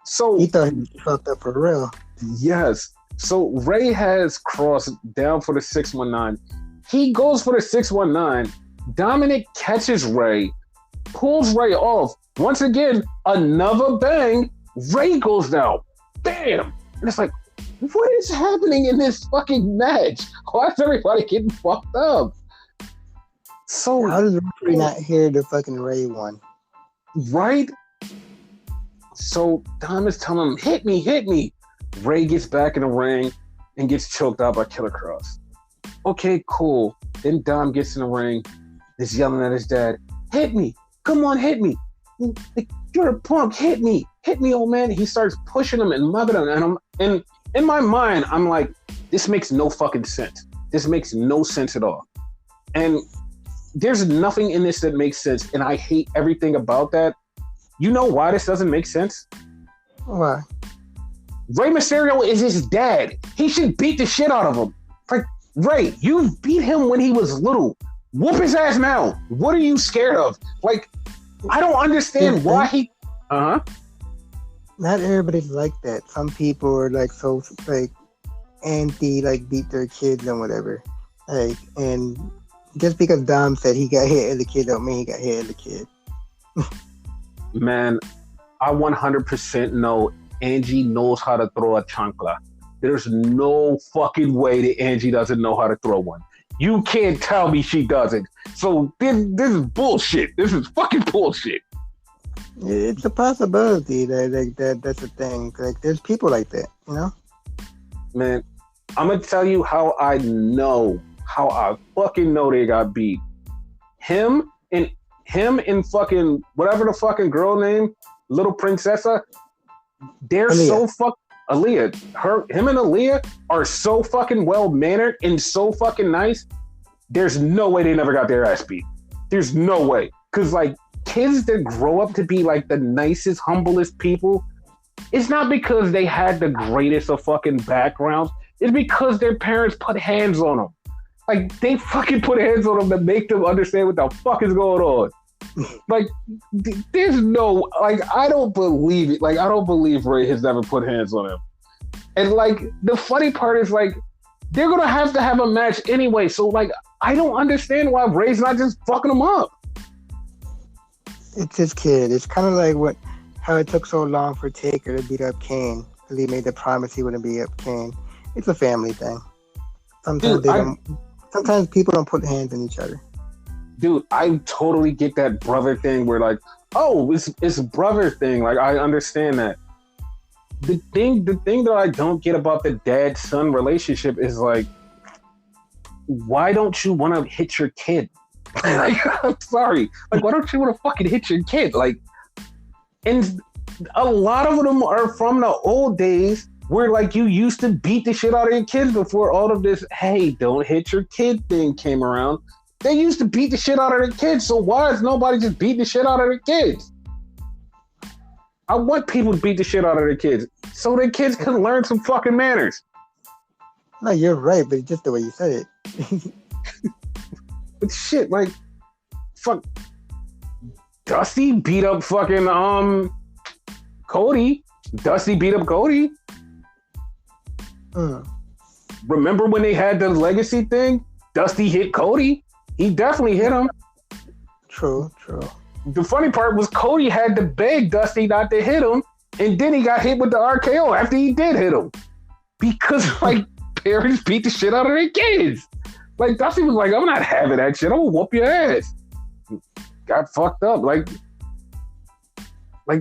So he thought he was fucked up for real. Yes. So Rey has Cross down for the 619. He goes for the 619. Dominic catches Rey, pulls Rey off. Once again, another bang. Rey goes down. Bam! And it's like, what is happening in this fucking match? Why is everybody getting fucked up? So how does the referee not hear the fucking Rey one? Right? So Dom is telling him, hit me. Rey gets back in the ring and gets choked out by Killer Cross. Okay, cool. Then Dom gets in the ring, is yelling at his dad, hit me. Come on, hit me. You're a punk. Hit me, old man. He starts pushing him and mugging him. And in my mind, I'm like, this makes no fucking sense. This makes no sense at all. And there's nothing in this that makes sense. And I hate everything about that. You know why this doesn't make sense? Why? Rey Mysterio is his dad. He should beat the shit out of him. Like, Rey, you beat him when he was little. Whoop his ass now. What are you scared of? Like, I don't understand why he... Uh-huh. Not everybody's like that. Some people are like so like anti like beat their kids and whatever. Like, and just because Dom said he got hit as a kid don't mean he got hit as a kid. Man, I 100% know Angie knows how to throw a chancla. There's no fucking way that Angie doesn't know how to throw one. You can't tell me she doesn't. So this is bullshit. This is fucking bullshit. It's a possibility that's a thing. Like, there's people like that, you know? Man, I'm gonna tell you how I fucking know they got beat. Him and fucking whatever the fucking girl name, Little Princessa, they're Aaliyah. so fuck Aaliyah. Him and Aaliyah are so fucking well mannered and so fucking nice. There's no way they never got their ass beat. There's no way. Cause like kids that grow up to be like the nicest, humblest people, it's not because they had the greatest of fucking backgrounds. It's because their parents put hands on them. Like, they fucking put hands on them to make them understand what the fuck is going on. Like, there's no, like, I don't believe it. Like, I don't believe Rey has never put hands on him. And, like, the funny part is, like, they're going to have a match anyway. So, like, I don't understand why Rey's not just fucking him up. It's his kid. It's kind of like how it took so long for Taker to beat up Kane. Because he made the promise he wouldn't beat up Kane. It's a family thing. Sometimes people don't put hands on each other. Dude, I totally get that brother thing where like, oh, it's a brother thing. Like, I understand that. The thing that I don't get about the dad-son relationship is like, why don't you want to hit your kid? Like, I'm sorry. Like, why don't you want to fucking hit your kid? Like, and a lot of them are from the old days where like you used to beat the shit out of your kids before all of this, hey, don't hit your kid thing came around. They used to beat the shit out of their kids, so why is nobody just beating the shit out of their kids? I want people to beat the shit out of their kids so their kids can learn some fucking manners. No, you're right, but it's just the way you said it. But shit, like, fuck, Dusty beat up fucking Cody. Dusty beat up Cody. Remember when they had the legacy thing? Dusty hit Cody. He definitely hit him. True. The funny part was Cody had to beg Dusty not to hit him, and then he got hit with the RKO after he did hit him. Because, like, parents beat the shit out of their kids. Like, Dusty was like, I'm not having that shit. I'm gonna whoop your ass. Got fucked up. Like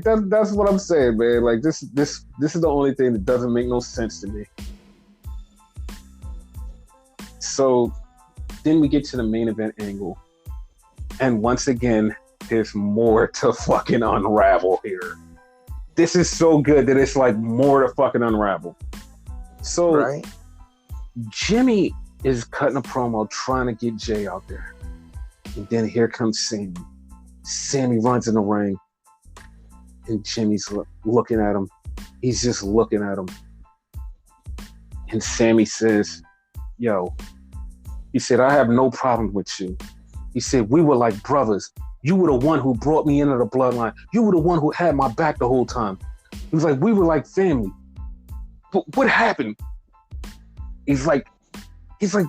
that's what I'm saying, man. Like, this is the only thing that doesn't make no sense to me. So then we get to the main event angle. And once again, there's more to fucking unravel here. This is so good that it's like more to fucking unravel. So right. Jimmy is cutting a promo trying to get Jay out there. And then here comes Sammy. Sammy runs in the ring. And Jimmy's looking at him. He's just looking at him. And Sammy says, yo, he said, I have no problem with you. He said, we were like brothers. You were the one who brought me into the bloodline. You were the one who had my back the whole time. He was like, we were like family. But what happened? He's like,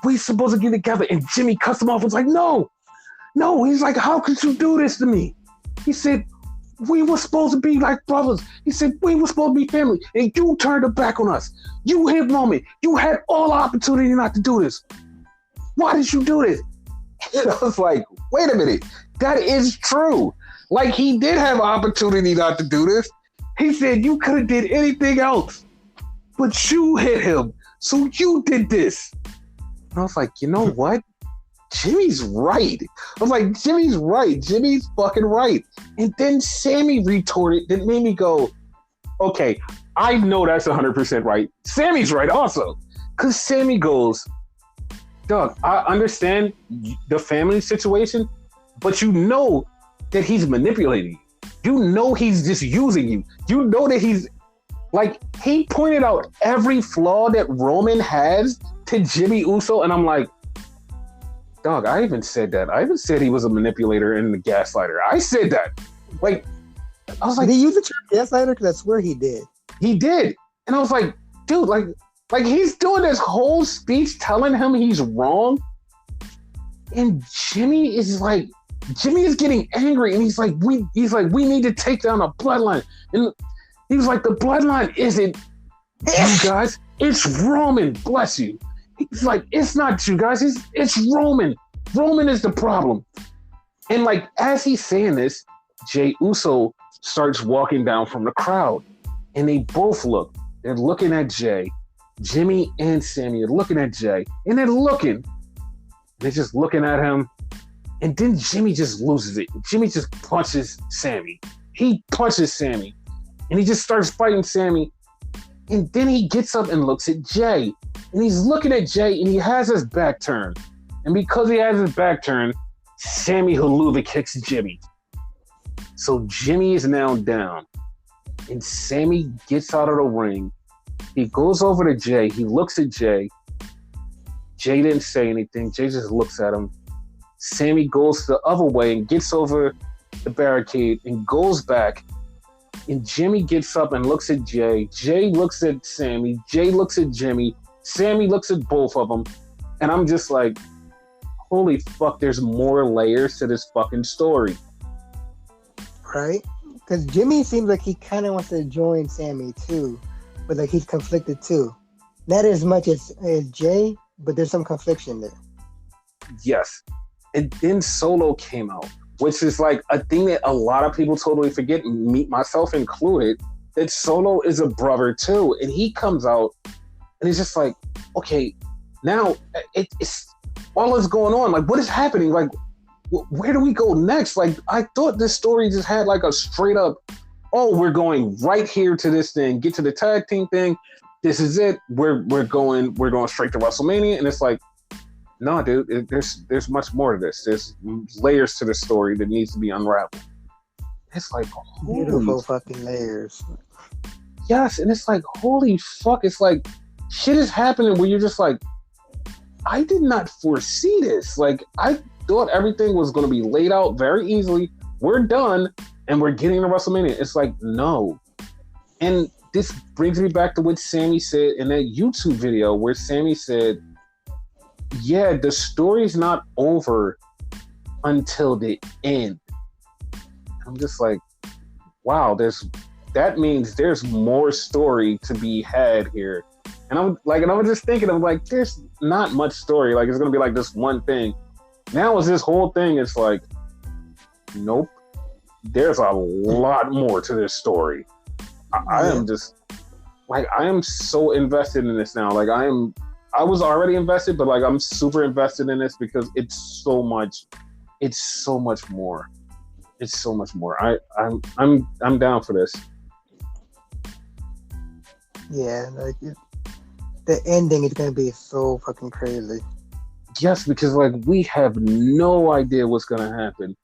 we're supposed to get together. And Jimmy cuts him off and was like, no. He's like, how could you do this to me? He said, we were supposed to be like brothers. He said, we were supposed to be family. And you turned your back on us. You hit Roman. You had all the opportunity not to do this. Why did you do this? And I was like, wait a minute. That is true. Like, he did have an opportunity not to do this. He said, you could have did anything else. But you hit him. So you did this. And I was like, you know what? Jimmy's right. I was like, Jimmy's right. Jimmy's fucking right. And then Sammy retorted that made me go, okay, I know that's 100% right. Sammy's right also. Because Sammy goes, Doug, I understand the family situation, but you know that he's manipulating you. You know he's just using you. You know that he's, like, he pointed out every flaw that Roman has to Jimmy Uso, and I'm like, dog, I even said that. I even said he was a manipulator and a gaslighter. I said that. Like, I was like, did he use the term gaslighter? Because I swear he did. He did. And I was like, dude, like he's doing this whole speech telling him he's wrong. And Jimmy is getting angry, and he's like, we need to take down a bloodline. And he was like, the bloodline isn't you guys, it's Roman, bless you. He's like, it's not you guys, it's Roman. Roman is the problem. And like, as he's saying this, Jey Uso starts walking down from the crowd, and they both look. They're looking at Jay. Jimmy and Sammy are looking at Jay, and they're just looking at him. And then Jimmy just loses it. Jimmy just punches Sammy. He punches Sammy, and he just starts fighting Sammy. And then he gets up and looks at Jay, and he's looking at Jay, and he has his back turned. And because he has his back turned, Sammy Haluva kicks Jimmy. So Jimmy is now down, and Sammy gets out of the ring. He goes over to Jay. He looks at Jay. Jay didn't say anything. Jay just looks at him. Sammy goes the other way and gets over the barricade and goes back. And Jimmy gets up and looks at Jay. Jay looks at Sammy. Jay looks at Jimmy. Sammy looks at both of them. And I'm just like, holy fuck, there's more layers to this fucking story. Right? Because Jimmy seems like he kind of wants to join Sammy too. But like, he's conflicted too. Not as much as Jay, but there's some confliction there. Yes. And then Solo came out, which is like a thing that a lot of people totally forget, me, myself included, that Solo is a brother too. And he comes out and he's just like, okay, now it's all is going on. Like, what is happening? Like, where do we go next? Like, I thought this story just had like a straight up, oh, we're going right here to this thing, get to the tag team thing. This is it. We're going straight to WrestleMania. And it's like, no, dude, there's much more to this. There's layers to the story that needs to be unraveled. It's like, beautiful fucking layers. Yes, and it's like, holy fuck. It's like, shit is happening where you're just like, I did not foresee this. Like, I thought everything was going to be laid out very easily. We're done, and we're getting to WrestleMania. It's like, no. And this brings me back to what Sammy said in that YouTube video where Sammy said, yeah, the story's not over until the end. I'm just like, wow, that means there's more story to be had here. And I'm just thinking, I'm like, there's not much story. Like, it's gonna be like this one thing. Now it's this whole thing. It's like, nope. There's a lot more to this story. I am just like, I am so invested in this now. Like, I was already invested, but like, I'm super invested in this because it's so much more. It's so much more. I'm down for this. Yeah, like the ending is gonna be so fucking crazy. Yes, because like we have no idea what's gonna happen.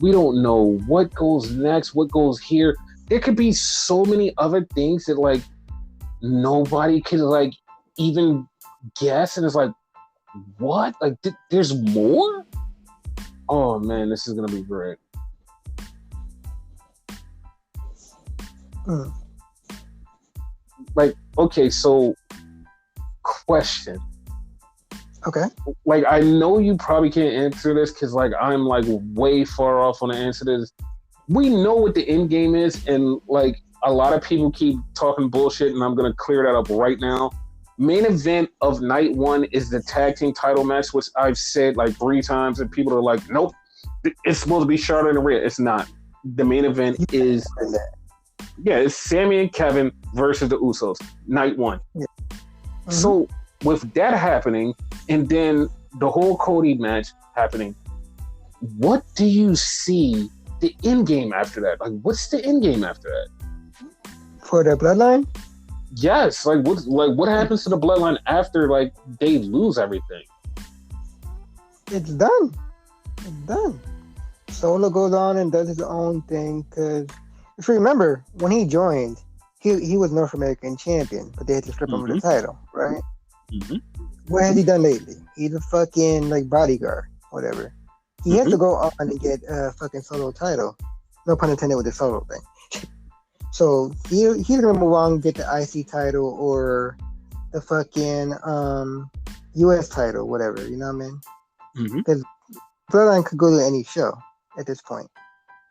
We don't know what goes next, what goes here. There could be so many other things that like nobody could like even guess, and it's like, what? Like there's more? Oh man, this is gonna be great. Like, okay, so question. Okay. Like, I know you probably can't answer this because like I'm like way far off on the answer to this. We know what the end game is, and like a lot of people keep talking bullshit, and I'm gonna clear that up right now. Main event of night one is the tag team title match, which I've said like 3 times, and people are like, nope, it's supposed to be Charlotte and Rhea. It's not. The main event is it's Sammy and Kevin versus the Usos, night one. Yeah. Mm-hmm. So with that happening, and then the whole Cody match happening, what do you see the end game after that? Like, what's the end game after that? For the Bloodline? Yes. Like, what happens to the Bloodline after like they lose everything? It's done. It's done. Solo goes on and does his own thing because if you remember, when he joined, he was North American champion, but they had to strip him of the title, right? Mm-hmm. What has he done lately? He's a fucking like bodyguard, whatever. He has to go on and get a fucking solo title. No pun intended with the solo thing. So he's gonna move on and get the IC title or the fucking US title, whatever. You know what I mean? Because Bloodline could go to any show at this point.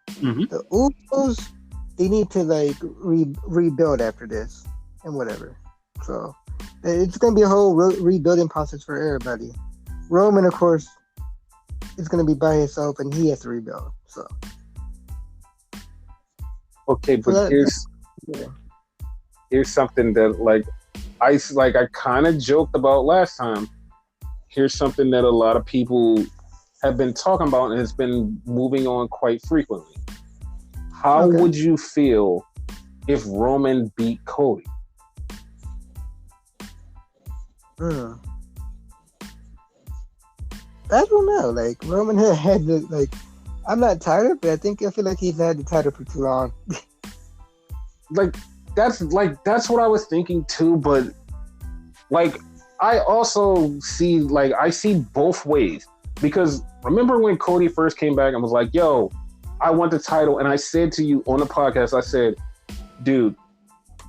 The Usos, they need to like rebuild after this and whatever. So it's gonna be a whole rebuilding process for everybody. Roman, of course, is gonna be by himself and he has to rebuild. So okay, but here's something that like I kind of joked about last time. Here's something that a lot of people have been talking about and it's been moving on quite frequently. How would you feel if Roman beat Cody? I don't know. Like Roman had the like. I'm not tired, but I feel like he's had the title for too long. That's what I was thinking too. But like, I also see I see both ways because remember when Cody first came back and was like, "Yo, I want the title," and I said to you on the podcast, I said, "Dude,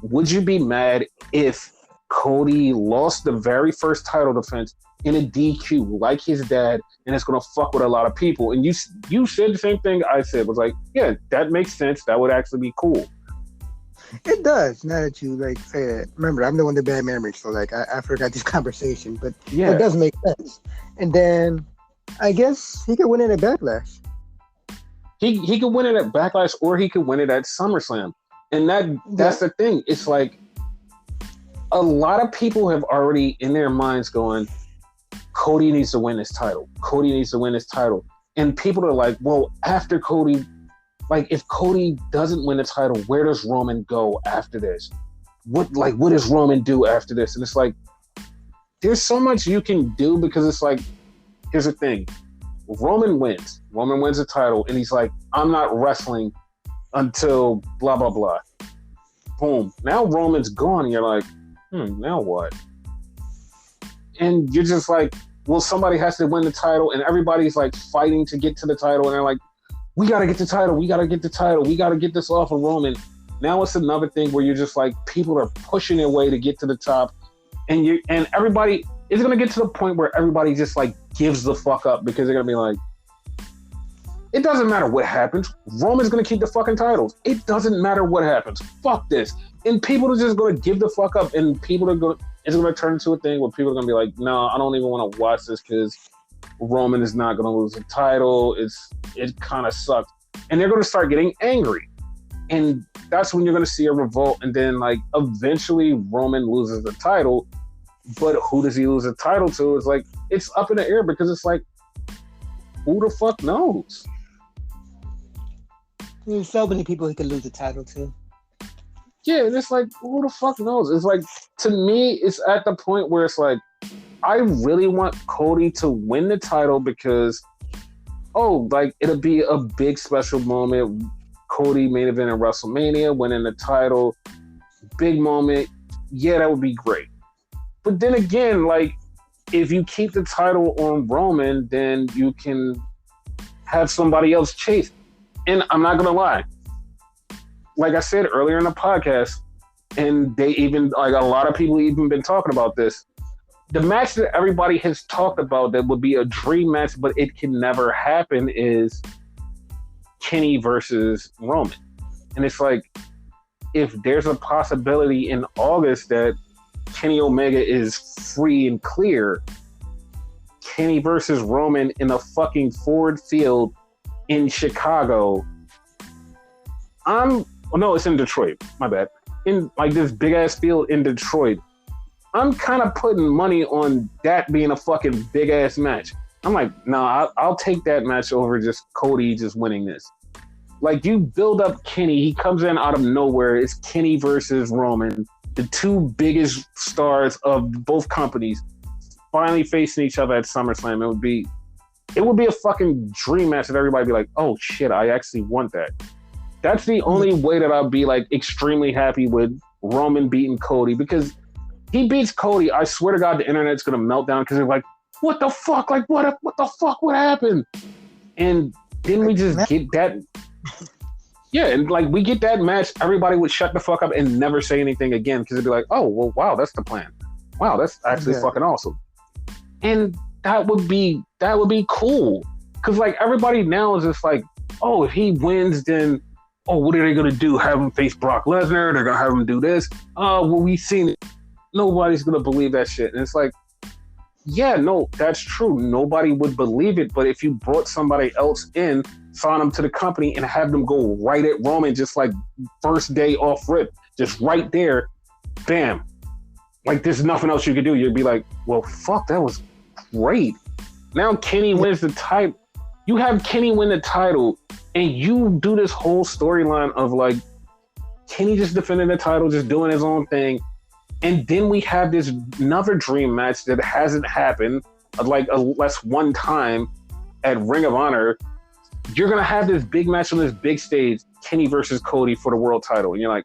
would you be mad if Cody lost the very first title defense in a DQ like his dad, and it's gonna fuck with a lot of people?" And you said the same thing I said. Was like, yeah, that makes sense. That would actually be cool. It does. Now that you say that, remember, I'm the one with bad memory, so I forgot this conversation. But yeah, it does make sense. And then I guess he could win it at Backlash. He could win it at Backlash, or he could win it at SummerSlam. And that's the thing. It's like a lot of people have already in their minds going, Cody needs to win this title. Cody needs to win this title. And people are like, well, after Cody, if Cody doesn't win the title, where does Roman go after this? What does Roman do after this? And it's like, there's so much you can do because it's like, here's the thing. Roman wins the title, and he's like, I'm not wrestling until blah, blah, blah. Boom. Now Roman's gone, and you're like, now what? And you're just like, well, somebody has to win the title, and everybody's like fighting to get to the title, and they're like, we got to get the title, we got to get the title, we got to get this off of Roman. Now it's another thing where you're just like, people are pushing their way to get to the top, and everybody is going to get to the point where everybody just like gives the fuck up, because they're going to be like, it doesn't matter what happens. Roman's going to keep the fucking titles. It doesn't matter what happens. Fuck this. And people are just going to give the fuck up, and people are going to, it's going to turn into a thing where people are going to be like, no, I don't even want to watch this because Roman is not going to lose the title. It kind of sucks. And they're going to start getting angry. And that's when you're going to see a revolt. And then like eventually Roman loses the title. But who does he lose the title to? It's like, it's up in the air, because it's like, who the fuck knows? There's so many people he could lose the title to. Yeah, and it's like, who the fuck knows? It's like, to me, it's at the point where it's like, I really want Cody to win the title because, like, it'll be a big special moment. Cody main event in WrestleMania, winning the title, big moment. Yeah, that would be great. But then again, like, if you keep the title on Roman, then you can have somebody else chase. And I'm not going to lie. Like I said earlier in the podcast, and they even, like, a lot of people even been talking about this. The match that everybody has talked about that would be a dream match, but it can never happen, is Kenny versus Roman. And it's like, if there's a possibility in August that Kenny Omega is free and clear, Kenny versus Roman in a fucking Ford Field in Chicago. No, it's in Detroit. My bad. In like this big ass field in Detroit. I'm kind of putting money on that being a fucking big ass match. I'm like, nah, I'll take that match over just Cody just winning this. Like, you build up Kenny, he comes in out of nowhere. It's Kenny versus Roman, the two biggest stars of both companies, finally facing each other at SummerSlam. It would be a fucking dream match that everybody be like, oh shit, I actually want that. That's the only way that I'll be like extremely happy with Roman beating Cody, because he beats Cody. I swear to God, the internet's gonna melt down, because they're like, what the fuck? Like, what the fuck would happen? And then we just get that. Yeah, and like we get that match, everybody would shut the fuck up and never say anything again, because they'd be like, oh, well, wow, that's the plan. Wow, that's actually fucking awesome. And that would be cool. Because like everybody now is just like, oh, if he wins, then what are they gonna do? Have him face Brock Lesnar? They're gonna have him do this? Well, we've seen it. Nobody's gonna believe that shit. And it's like, yeah, no, that's true. Nobody would believe it. But if you brought somebody else in, sign them to the company, and have them go right at Roman, just like first day off rip, just right there, bam. Like there's nothing else you could do. You'd be like, well, fuck, that was great. Now Kenny wins the title. You have Kenny win the title, and you do this whole storyline of like Kenny just defending the title, just doing his own thing. And then we have this another dream match that hasn't happened, like unless one time at Ring of Honor. You're going to have this big match on this big stage, Kenny versus Cody for the world title. And you're like,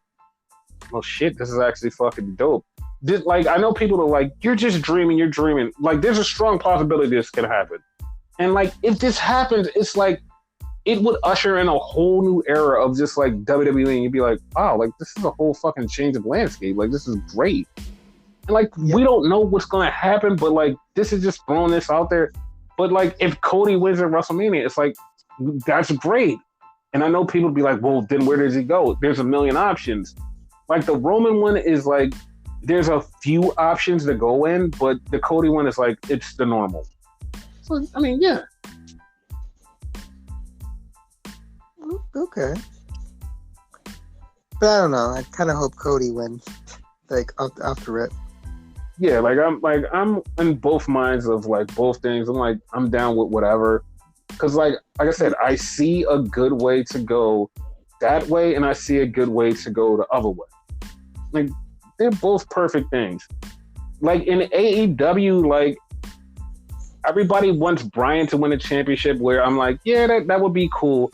well, shit, this is actually fucking dope. Like, I know people are like, you're just dreaming, you're dreaming. Like, there's a strong possibility this can happen. And like, if this happens, it's like, it would usher in a whole new era of just like WWE, and you'd be like, wow, like this is a whole fucking change of landscape. Like, this is great. And like, we don't know what's going to happen, but like, this is just throwing this out there. But like, if Cody wins at WrestleMania, it's like, that's great. And I know people be like, well, then where does he go? There's a million options. Like the Roman one is like, there's a few options to go in, but the Cody one is like, it's the normal. So, I mean, yeah. Okay. But I don't know. I kind of hope Cody wins, like off the rip. Yeah, I'm in both minds of like both things. I'm down with whatever. Because like I said, I see a good way to go that way, and I see a good way to go the other way. Like, they're both perfect things. Like in AEW, like everybody wants Bryan to win a championship, where I'm like, yeah, that would be cool.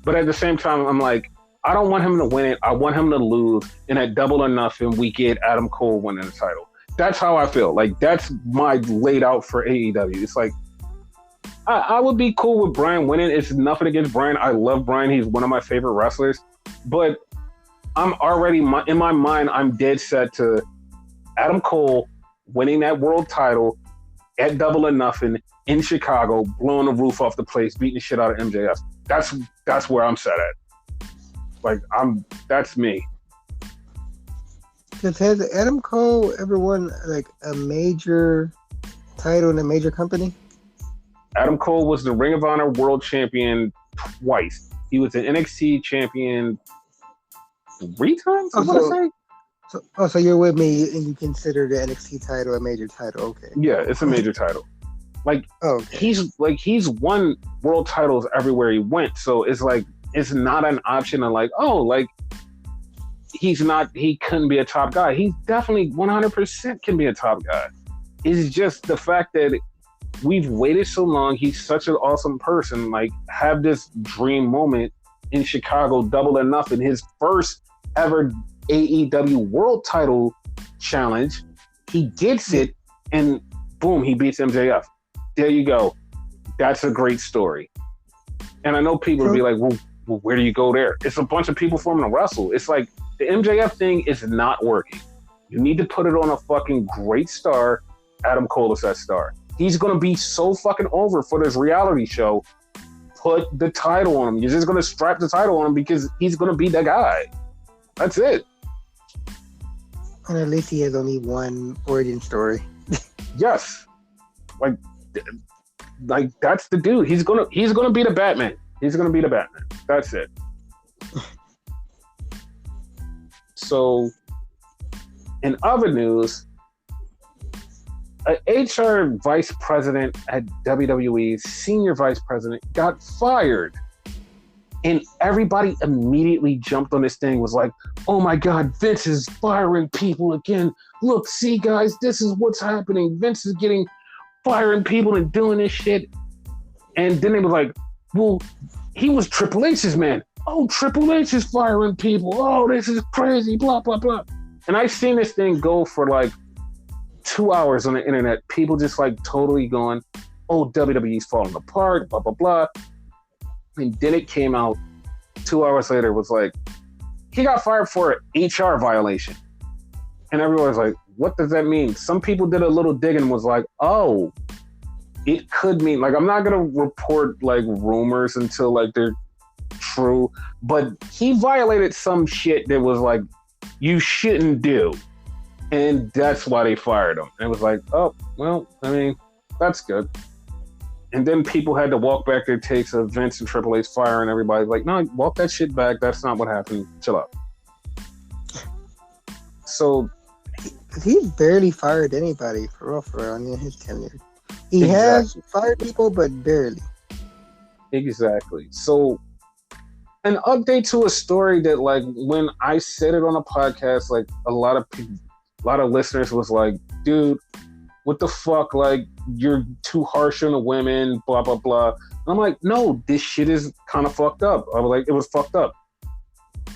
But at the same time, I'm like, I don't want him to win it. I want him to lose. And at Double or Nothing, we get Adam Cole winning the title. That's how I feel. Like that's my laid out for AEW. It's like I would be cool with Bryan winning. It's nothing against Bryan. I love Bryan. He's one of my favorite wrestlers. But I'm already in my mind. I'm dead set to Adam Cole winning that world title at Double or Nothing in Chicago, blowing the roof off the place, beating the shit out of MJF. That's where I'm set at. Like that's me. Has Adam Cole ever won like a major title in a major company? Adam Cole was the Ring of Honor World Champion twice. He was an NXT champion 3 times. So you're with me, and you consider the NXT title a major title? Okay. Yeah, it's a major title. Like he's won world titles everywhere he went. So it's like it's not an option of like, oh, like he couldn't be a top guy. He definitely 100% can be a top guy. It's just the fact that we've waited so long. He's such an awesome person. Like, have this dream moment in Chicago, Double or Nothing, his first ever AEW World Title challenge. He gets it, and boom, he beats MJF. There you go. That's a great story. And I know people will be like, well, where do you go there? It's a bunch of people forming a wrestle. It's like the MJF thing is not working. You need to put it on a fucking great star. Adam Cole is that star. He's going to be so fucking over for this reality show. Put the title on him. You're just going to strap the title on him because he's going to be that guy. That's it. And at least he has only one origin story. Yes. Like that's the dude. He's gonna be the Batman. He's gonna be the Batman. That's it. So, in other news, an HR vice president at WWE, senior vice president, got fired. And everybody immediately jumped on this thing, was like, oh my God, Vince is firing people again. Look, see guys, this is what's happening. Vince is firing people and doing this shit. And then they were like, well, he was Triple H's man. Oh, Triple H is firing people. Oh, this is crazy, blah, blah, blah. And I've seen this thing go for like 2 hours on the internet. People just like totally going, oh, WWE's falling apart, blah, blah, blah. And then it came out 2 hours later, was like, he got fired for an HR violation. And everyone was like, what does that mean? Some people did a little digging and was like, oh, it could mean, like, I'm not going to report like rumors until like they're true, but he violated some shit that was like, you shouldn't do. And that's why they fired him. And it was like, oh, well, I mean, that's good. And then people had to walk back their takes of Vince and Triple H firing everybody. Like, no, walk that shit back. That's not what happened. Chill out. So, he barely fired anybody for real in his tenure. He has fired people, but barely. Exactly. So, an update to a story that, like, when I said it on a podcast, like, a lot of listeners was like, dude, what the fuck? Like, you're too harsh on the women, blah, blah, blah. And I'm like, no, this shit is kind of fucked up. I was like, it was fucked up.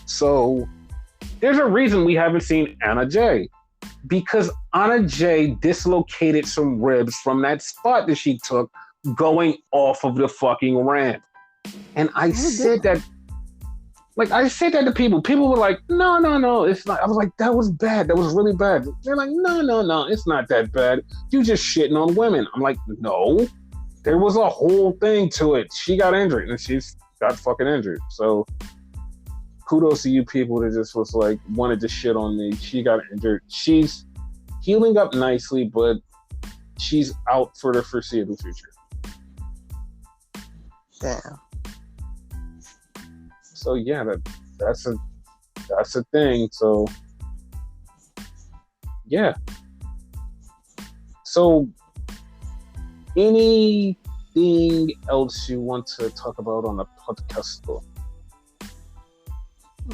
So there's a reason we haven't seen Anna Jay. Because Anna Jay dislocated some ribs from that spot that she took going off of the fucking ramp. And I said that, like, I said that to people. People were like, no, it's not. I was like, that was bad. That was really bad. They're like, no, it's not that bad. You just shitting on women. I'm like, no, there was a whole thing to it. She got injured and she's got fucking injured. So kudos to you people that just was like, wanted to shit on me. She got injured. She's healing up nicely, but she's out for the foreseeable future. Damn. So yeah, that's a thing. So yeah. So anything else you want to talk about on the podcast?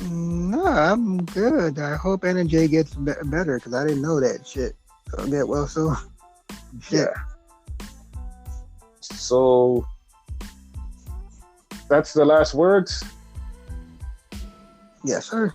No, I'm good. I hope Anna Jay gets better because I didn't know that shit. So get well soon. Yeah. So that's the last words. Yes, sir.